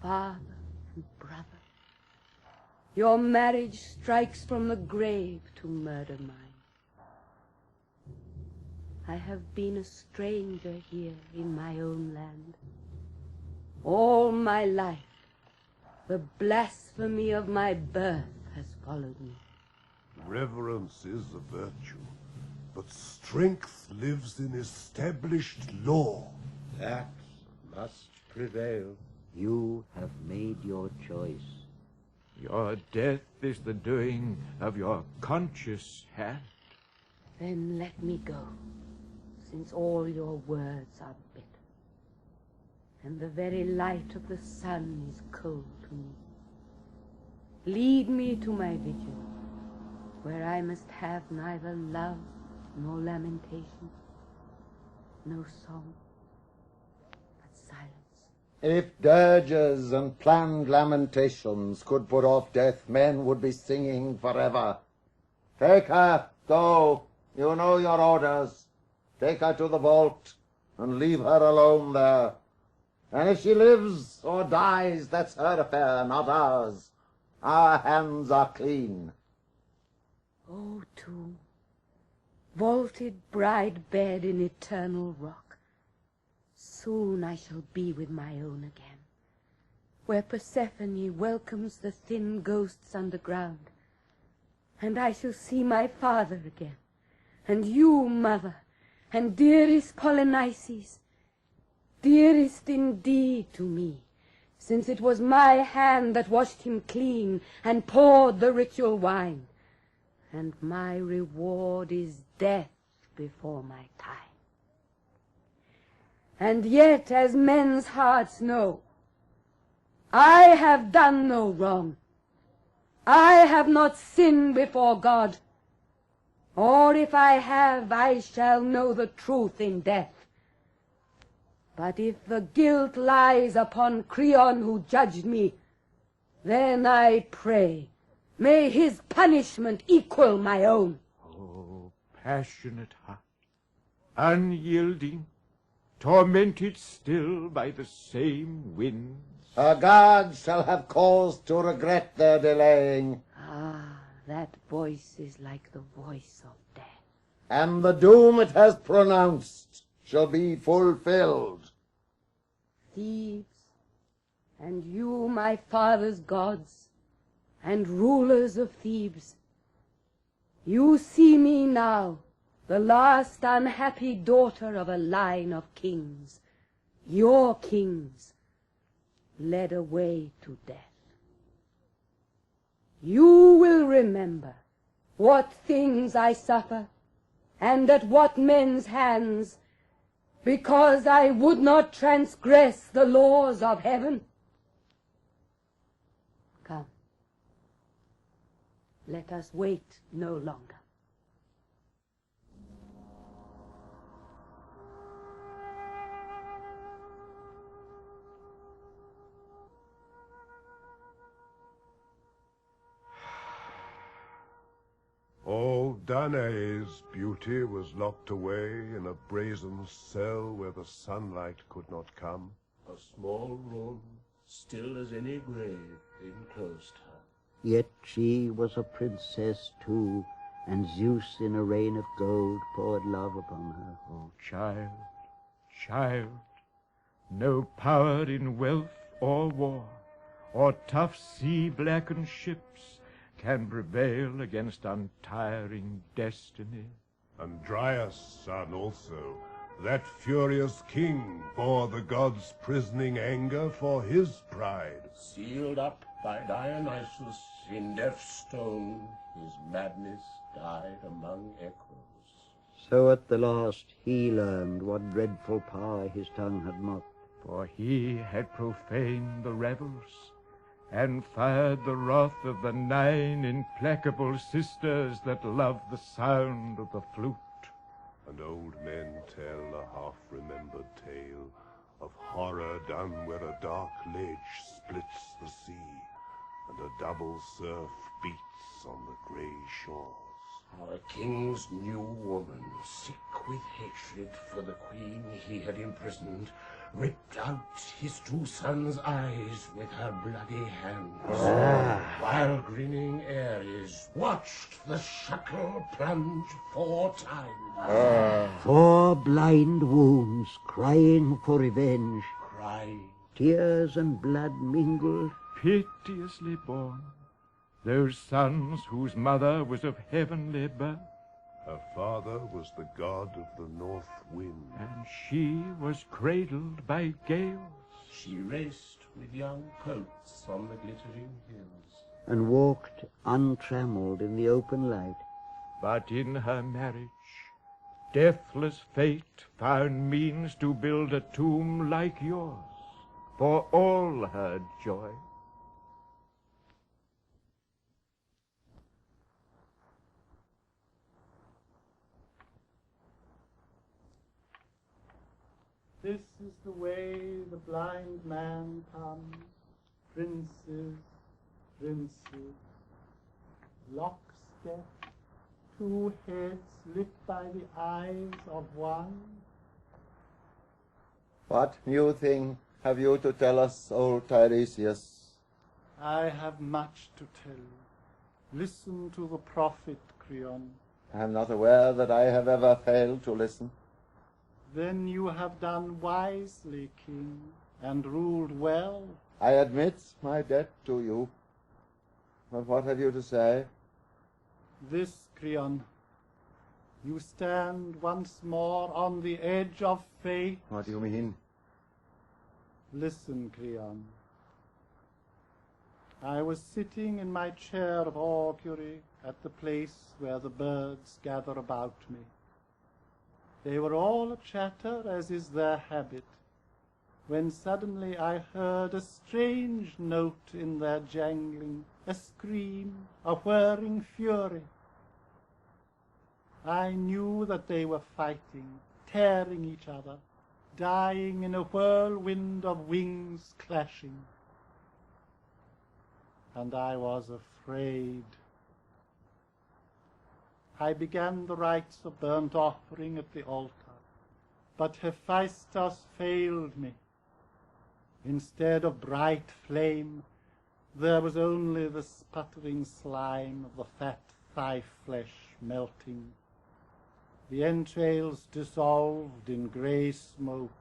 father and brother, your marriage strikes from the grave to murder mine. I have been a stranger here in my own land. All my life, the blasphemy of my birth has followed me. Reverence is a virtue, but strength lives in established law. That must prevail. You have made your choice. Your death is the doing of your conscious hand. Then let me go, since all your words are bitter, and the very light of the sun is cold to me. Lead me to my vigil, where I must have neither love nor lamentation, no song, but silence. If dirges and planned lamentations could put off death, men would be singing forever. Take her, go, you know your orders. Take her to the vault, and leave her alone there. And if she lives or dies, that's her affair, not ours. Our hands are clean. O tomb, vaulted bride bed in eternal rock, soon I shall be with my own again, where Persephone welcomes the thin ghosts underground, and I shall see my father again, and you, mother, and dearest Polynices, dearest indeed to me, since it was my hand that washed him clean and poured the ritual wine, and my reward is death before my time. And yet, as men's hearts know, I have done no wrong. I have not sinned before God. Or if I have, I shall know the truth in death. But if the guilt lies upon Creon who judged me, then I pray, may his punishment equal my own. Oh, passionate heart, unyielding, tormented still by the same winds. Our gods shall have cause to regret their delaying. Ah, that voice is like the voice of death. And the doom it has pronounced shall be fulfilled. Thieves, and you, my father's gods, and rulers of Thebes, you see me now, the last unhappy daughter of a line of kings, your kings, led away to death. You will remember what things I suffer, and at what men's hands, because I would not transgress the laws of heaven. Come, let us wait no longer. All Danae's beauty was locked away in a brazen cell where the sunlight could not come. A small room, still as any grave, enclosed her. Yet she was a princess too, and Zeus in a rain of gold poured love upon her. Oh, child, child, no power in wealth or war, or tough sea-blackened ships can prevail against untiring destiny. Andrias' son also, that furious king, bore the gods' prisoning anger for his pride. Sealed up by Dionysus in death's stone, his madness died among echoes. So at the last he learned what dreadful power his tongue had mocked. For he had profaned the revels, and fired the wrath of the 9 implacable sisters that loved the sound of the flute. And old men tell a half-remembered tale of horror done where a dark ledge splits the sea, and a double surf beats on the grey shores. Our king's new woman, sick with hatred for the queen he had imprisoned, ripped out his 2 sons' eyes with her bloody hands, while grinning Ares watched the shuttle plunge 4 times. 4 blind wounds crying for revenge. Crying. Tears and blood mingled. Piteously born, those sons whose mother was of heavenly birth, Her father was the god of the north wind, and she was cradled by gales. She raced with young colts on the glittering hills, and walked untrammeled in the open light. But in her marriage, deathless fate found means to build a tomb like yours, for all her joy. This is the way the blind man comes, princes, princes, lockstep, 2 heads lit by the eyes of one. What new thing have you to tell us, old Tiresias? I have much to tell you. Listen to the prophet, Creon. I am not aware that I have ever failed to listen. Then you have done wisely, king, and ruled well. I admit my debt to you. But what have you to say? This, Creon, you stand once more on the edge of fate. What do you mean? Listen, Creon. I was sitting in my chair of augury at the place where the birds gather about me. They were all a-chatter, as is their habit, when suddenly I heard a strange note in their jangling, a scream, a whirring fury. I knew that they were fighting, tearing each other, dying in a whirlwind of wings clashing. And I was afraid. I began the rites of burnt offering at the altar, but Hephaestus failed me. Instead of bright flame, there was only the sputtering slime of the fat thigh flesh melting, the entrails dissolved in grey smoke,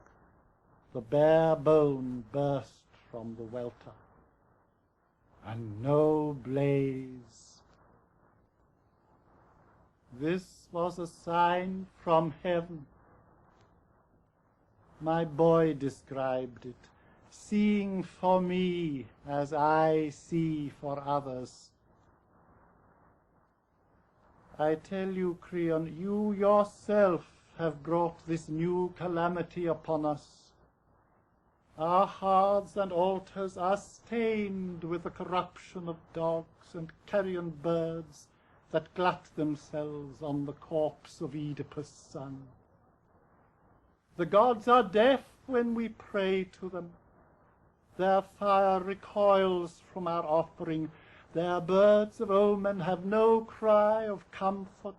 the bare bone burst from the welter, and no blaze. This was a sign from heaven. My boy described it, seeing for me as I see for others. I tell you, Creon, you yourself have brought this new calamity upon us. Our hearths and altars are stained with the corruption of dogs and carrion birds that glut themselves on the corpse of Oedipus' son. The gods are deaf when we pray to them. Their fire recoils from our offering. Their birds of omen have no cry of comfort,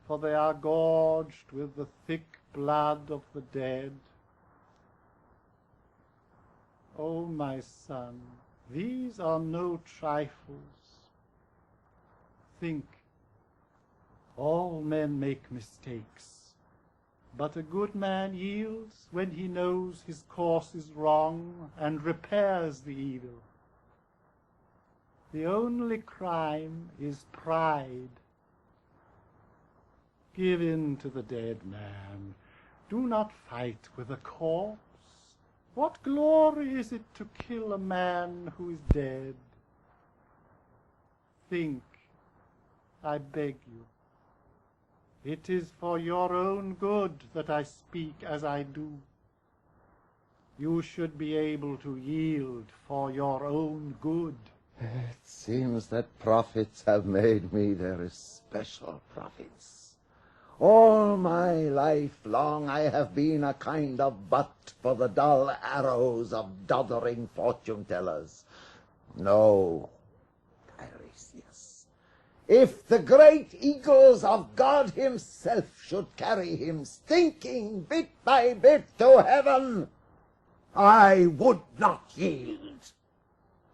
for they are gorged with the thick blood of the dead. O my son, these are no trifles. Think, all men make mistakes, but a good man yields when he knows his course is wrong and repairs the evil. The only crime is pride. Give in to the dead man. Do not fight with a corpse. What glory is it to kill a man who is dead? Think, I beg you. It is for your own good that I speak as I do. You should be able to yield for your own good. It seems that prophets have made me their especial prophets. All my life long I have been a kind of butt for the dull arrows of doddering fortune-tellers. No, Tiresias, if the great eagles of God himself should carry him stinking bit by bit to heaven, I would not yield.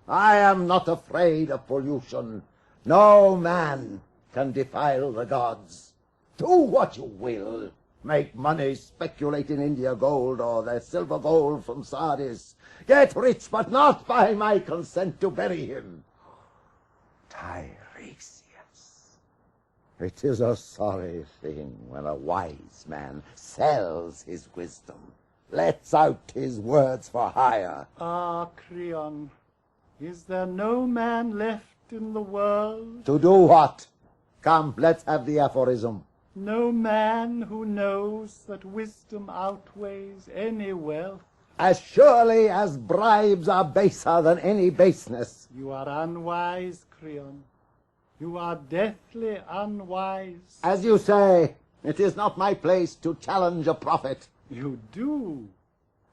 I am not afraid of pollution. No man can defile the gods. Do what you will. Make money, speculate in India gold or the silver gold from Sardis. Get rich, but not by my consent to bury him. Tiresias, it is a sorry thing when a wise man sells his wisdom, lets out his words for hire. Ah, Creon, is there no man left in the world? To do what? Come, let's have the aphorism. No man who knows that wisdom outweighs any wealth. As surely as bribes are baser than any baseness. You are unwise, Creon. You are deathly unwise. As you say, it is not my place to challenge a prophet. You do.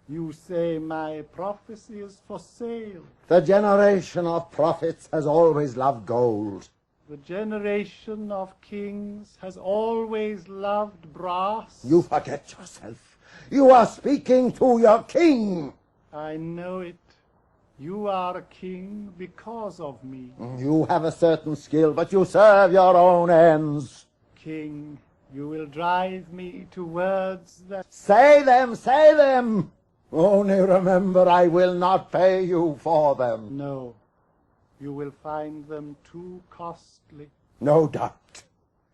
You say my prophecy is for sale. The generation of prophets has always loved gold. The generation of kings has always loved brass. You forget yourself. You are speaking to your king. I know it. You are a king because of me. You have a certain skill, but you serve your own ends. King, you will drive me to words that... Say them, say them! Only remember, I will not pay you for them. No, you will find them too costly. No doubt.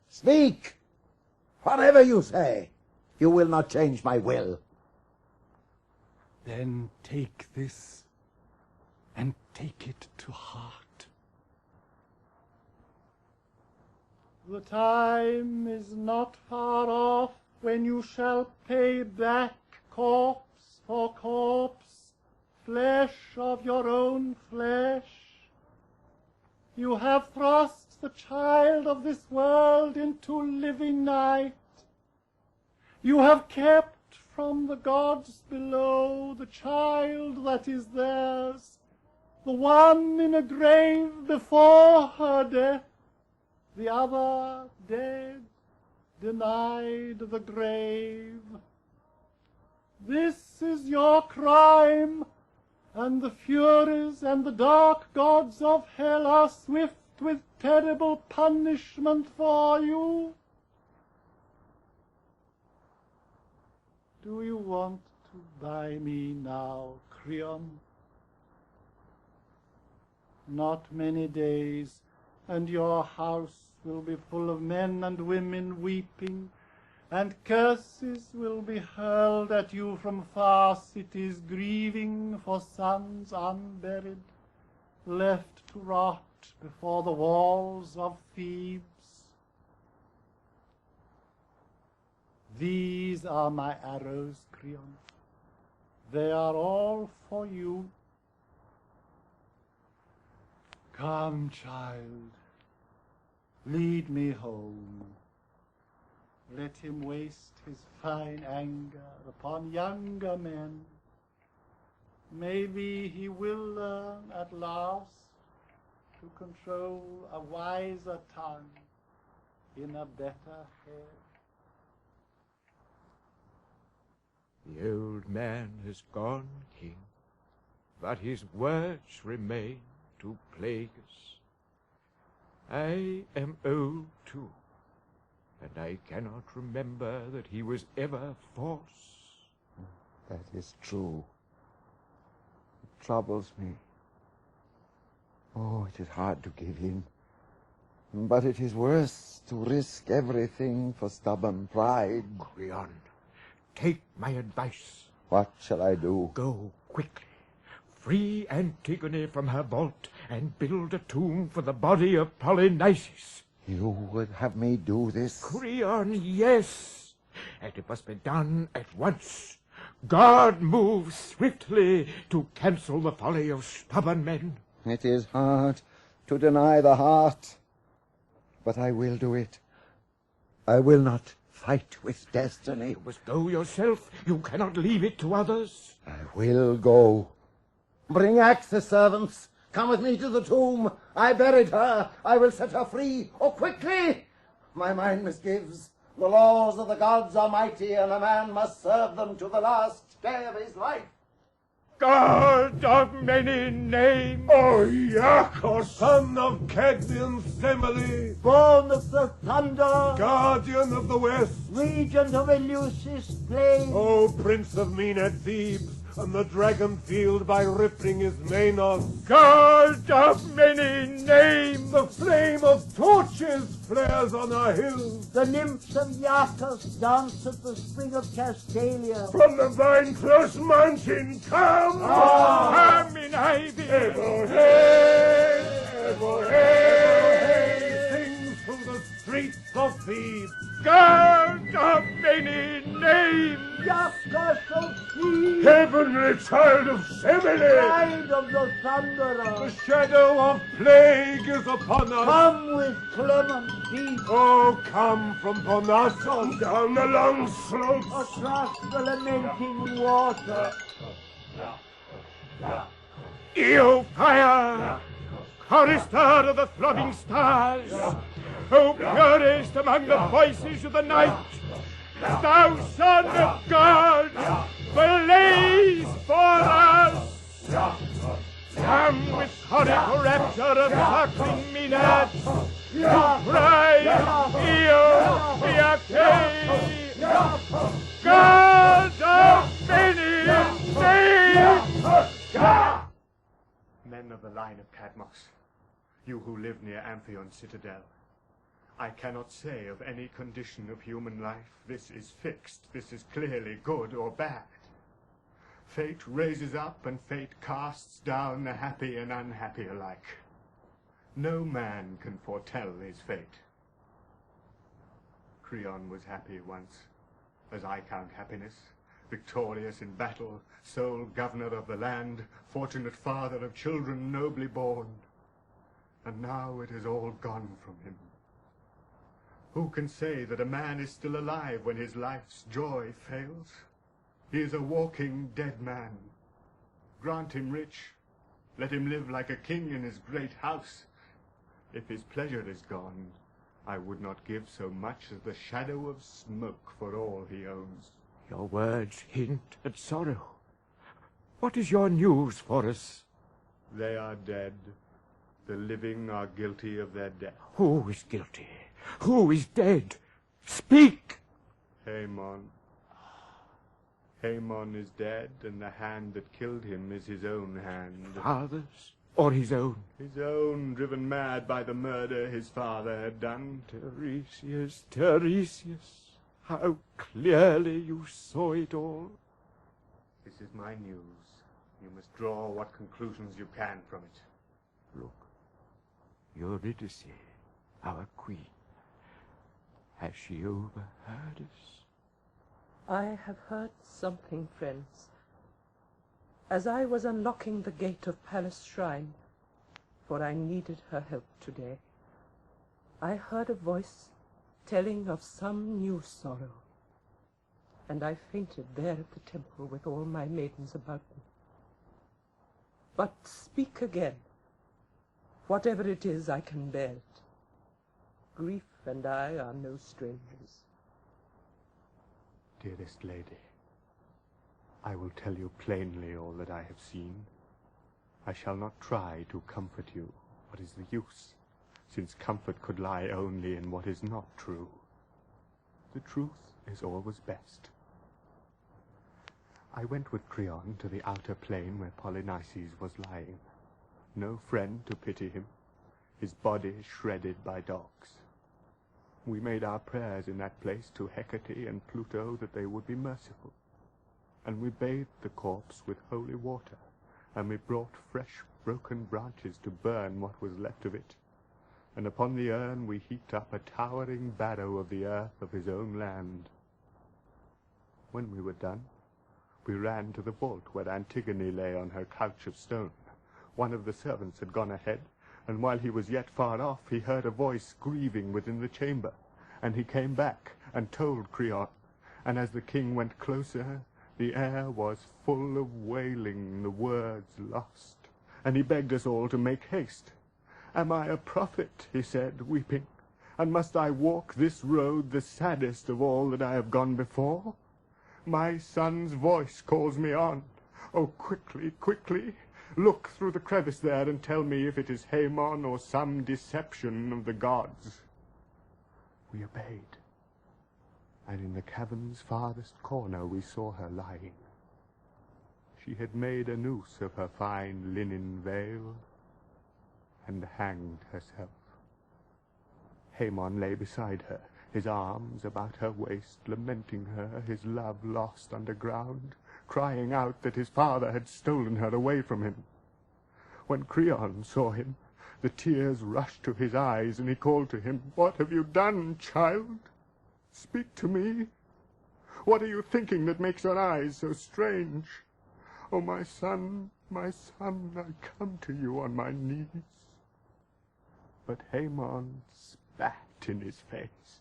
Speak! Whatever you say, you will not change my will. Then take this, and take it to heart. The time is not far off when you shall pay back corpse for corpse, flesh of your own flesh. You have thrust the child of this world into living night. You have kept from the gods below the child that is theirs, the one in a grave before her death, the other dead, denied the grave. This is your crime, and the Furies and the dark gods of hell are swift with terrible punishment for you. Do you want to buy me now, Creon? Not many days, and your house will be full of men and women weeping, and curses will be hurled at you from far cities, grieving for sons unburied, left to rot before the walls of Thebes. These are my arrows, Creon. They are all for you. Come, child, lead me home. Let him waste his fine anger upon younger men. Maybe he will learn at last to control a wiser tongue in a better head. The old man has gone, king, but his words remain to plague us. I am old too, and I cannot remember that he was ever false. That is true. It troubles me. Oh, it is hard to give in. But it is worse to risk everything for stubborn pride. Creon, take my advice. What shall I do? Go quickly. Free Antigone from her vault and build a tomb for the body of Polynices. You would have me do this? Creon, yes. And it must be done at once. God moves swiftly to cancel the folly of stubborn men. It is hard to deny the heart, but I will do it. I will not fight with destiny. You must go yourself. You cannot leave it to others. I will go. Bring axes, servants. Come with me to the tomb. I buried her. I will set her free. Oh, quickly! My mind misgives. The laws of the gods are mighty, and a man must serve them to the last day of his life. God of many names! O Iacchos, son of Cadmean Semele, Born of the thunder, guardian of the west, regent of Eleusis' plain, O prince of Maenad Thebes, and the dragon field by rippling his Manos, God of many names! the flame of torches flares on our hills. the nymphs of Iacchos dance at the spring of Castalia. From the vine-close mountain come! Come in ivy! Ever hey, sings through the streets of Thebes. God of many names! Iacchos of Thebes, Heavenly child of Semele, pride of the thunderer, the shadow of plague is upon us. come with clement feet, Oh, come from Ponasson down the long slopes. across the lamenting water. Io fire! Chorister of the throbbing stars! O purest among the voices of the night! Thou Son of God, blaze for us! Come with horrid rapture of suckling Maenad! Cry, Io, Iacche! God of many names! Men of the line of Cadmos, you who live near Amphion citadel, I cannot say of any condition of human life, this is fixed, this is clearly good or bad. Fate raises up and fate casts down the happy and unhappy alike. No man can foretell his fate. Creon was happy once, as I count happiness, victorious in battle, sole governor of the land, fortunate father of children nobly born. And now it is all gone from him. Who can say that a man is still alive when his life's joy fails? He is a walking dead man. Grant him rich. Let him live like a king in his great house. If his pleasure is gone, I would not give so much as the shadow of smoke for all he owns. Your words hint at sorrow. What is your news for us? They are dead. The living are guilty of their death. Who is guilty? Who is dead? Speak! Haemon. Haemon is dead, and the hand that killed him is his own hand. Father's or his own? His own, driven mad by the murder his father had done. Tiresias, Tiresias, how clearly you saw it all. This is my news. You must draw what conclusions you can from it. Look, Eurydice, our queen. Has she overheard us? I have heard something, friends. As I was unlocking the gate of Pallas' shrine, for I needed her help today, I heard a voice telling of some new sorrow, and I fainted there at the temple with all my maidens about me. But speak again. Whatever it is, I can bear it. Grief and I are no strangers. Dearest lady, I will tell you plainly all that I have seen. I shall not try to comfort you. What is the use, since comfort could lie only in what is not true? The truth is always best. I went with Creon to the outer plain where Polynices was lying. No friend to pity him, his body shredded by dogs. We made our prayers in that place to Hecate and Pluto that they would be merciful. And we bathed the corpse with holy water, and we brought fresh broken branches to burn what was left of it. and upon the urn we heaped up a towering barrow of the earth of his own land. When we were done, we ran to the vault where Antigone lay on her couch of stone. One of the servants had gone ahead, and while he was yet far off, he heard a voice grieving within the chamber, and he came back and told Creon, and as the king went closer, the air was full of wailing, the words lost, and he begged us all to make haste. "Am I a prophet?" he said, weeping, "and must I walk this road, the saddest of all that I have gone before? My son's voice calls me on. Oh, quickly, quickly, look through the crevice there and tell me if it is Haemon or some deception of the gods." We obeyed, and in the cavern's farthest corner we saw her lying. She had made a noose of her fine linen veil and hanged herself. Haemon lay beside her, his arms about her waist, lamenting her, his love lost underground, crying out that his father had stolen her away from him. When Creon saw him, the tears rushed to his eyes, and he called to him, "What have you done, child? Speak to me. What are you thinking that makes your eyes so strange? Oh, my son, I come to you on my knees." But Haemon spat in his face.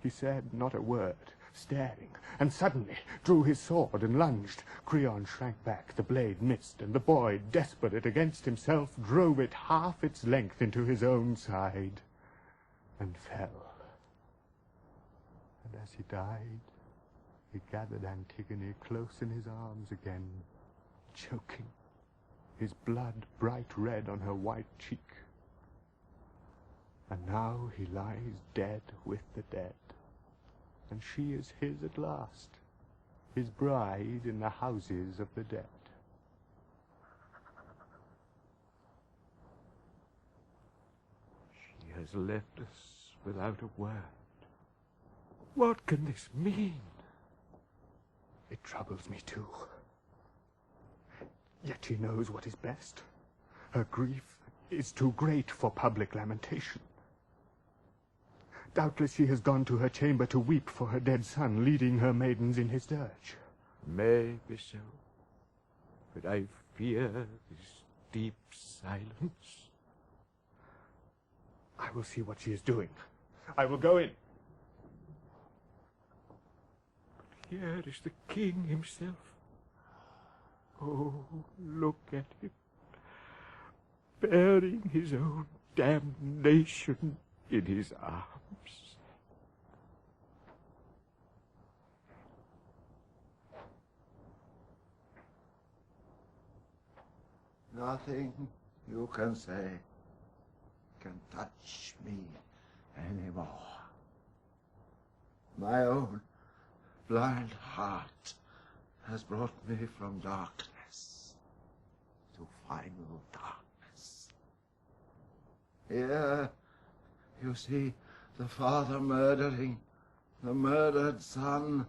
He said not a word, staring, and suddenly drew his sword and lunged. Creon shrank back, the blade missed, and the boy, desperate against himself, drove it half its length into his own side, and fell. And as he died, he gathered Antigone close in his arms again, choking, his blood bright red on her white cheek. And now he lies dead with the dead, and she is his at last, his bride in the houses of the dead. She has left us without a word. What can this mean? It troubles me too. Yet she knows what is best. Her grief is too great for public lamentation. Doubtless she has gone to her chamber to weep for her dead son, leading her maidens in his dirge. Maybe so, but I fear this deep silence. I will see what she is doing. I will go in. But here is the king himself. Oh, look at him, bearing his own damnation in his arms. Nothing you can say can touch me anymore. My own blind heart has brought me from darkness to final darkness. Here, you see the father murdering the murdered son,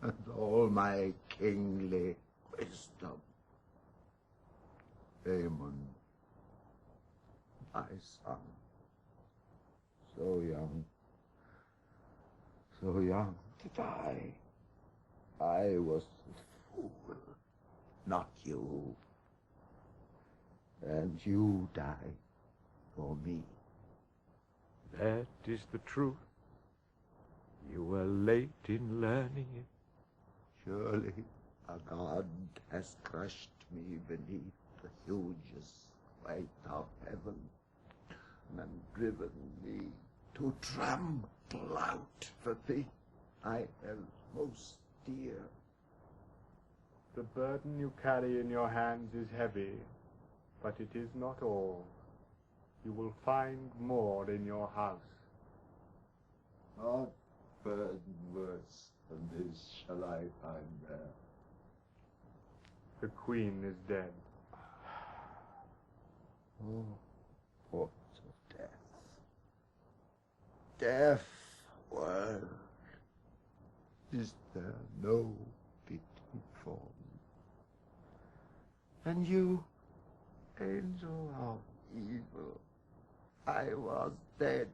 and all my kingly wisdom. Haemon, my son, so young to die. I was the fool, not you. And you died for me. That is the truth. You were late in learning it. Surely a god has crushed me beneath the hugest weight of heaven and driven me to trample out the thing I held most dear. The burden you carry in your hands is heavy, but it is not all. You will find more in your house. What burden worse than this shall I find there? The queen is dead. Oh, thoughts of death. Death, world. Is there no pity for me? And you, angel of evil, I was dead,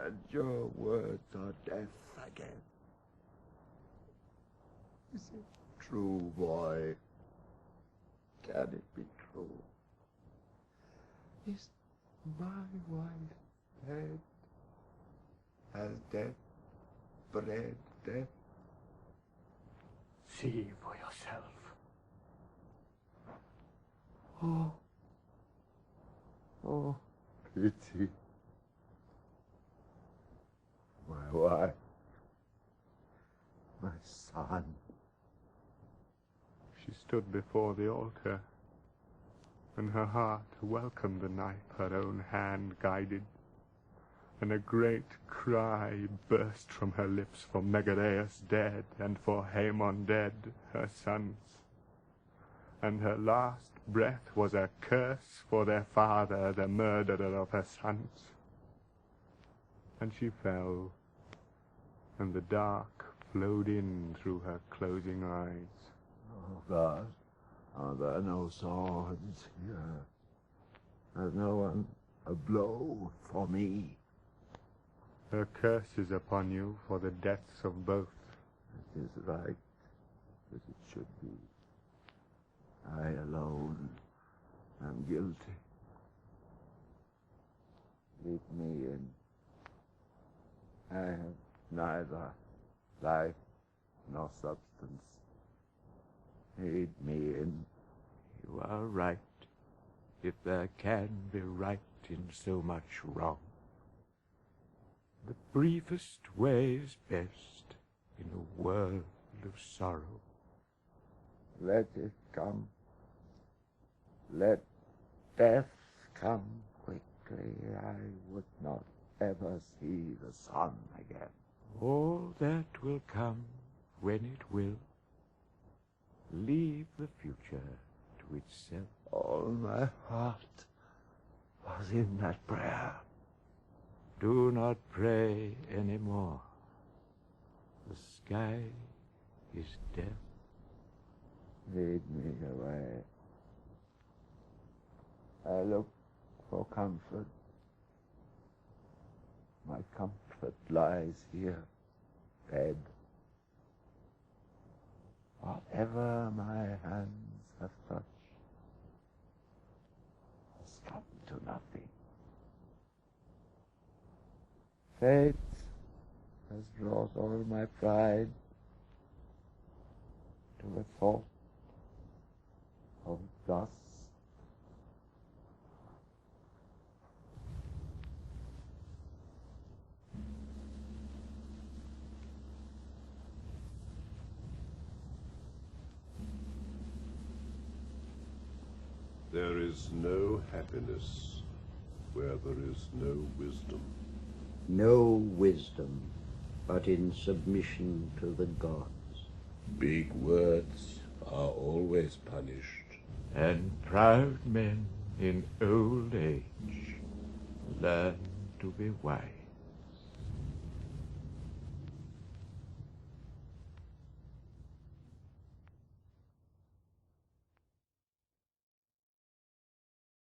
and your words are death again. Is it true, boy? Can it be true? Is my wife dead? Has death bred death? See for yourself. Oh. Oh, pity. My wife. My son. She stood before the altar, and her heart welcomed the knife her own hand guided, and a great cry burst from her lips for Megareus dead, and for Haemon dead, her sons. And her last breath was a curse for their father, the murderer of her sons. And she fell, and the dark flowed in through her closing eyes. Oh, God, are there no swords here? Has no one a blow for me? Her curse is upon you for the deaths of both. It is right that it should be. I alone am guilty. Leave me in. I have neither life nor substance. Aid me in. You are right, if there can be right in so much wrong. The briefest way is best in a world of sorrow. Let it come. Let death come quickly. I would not ever see the sun again. All that will come when it will. Leave the future to itself. All my heart was in that prayer. Do not pray any more. The sky is death. Lead me away. I look for comfort. My comfort lies here, dead. Whatever my hands have touched has come to nothing. Fate has brought all my pride to the thought of dust. There is no happiness where there is no wisdom. No wisdom, but in submission to the gods. Big words are always punished. And proud men in old age learn to be wise.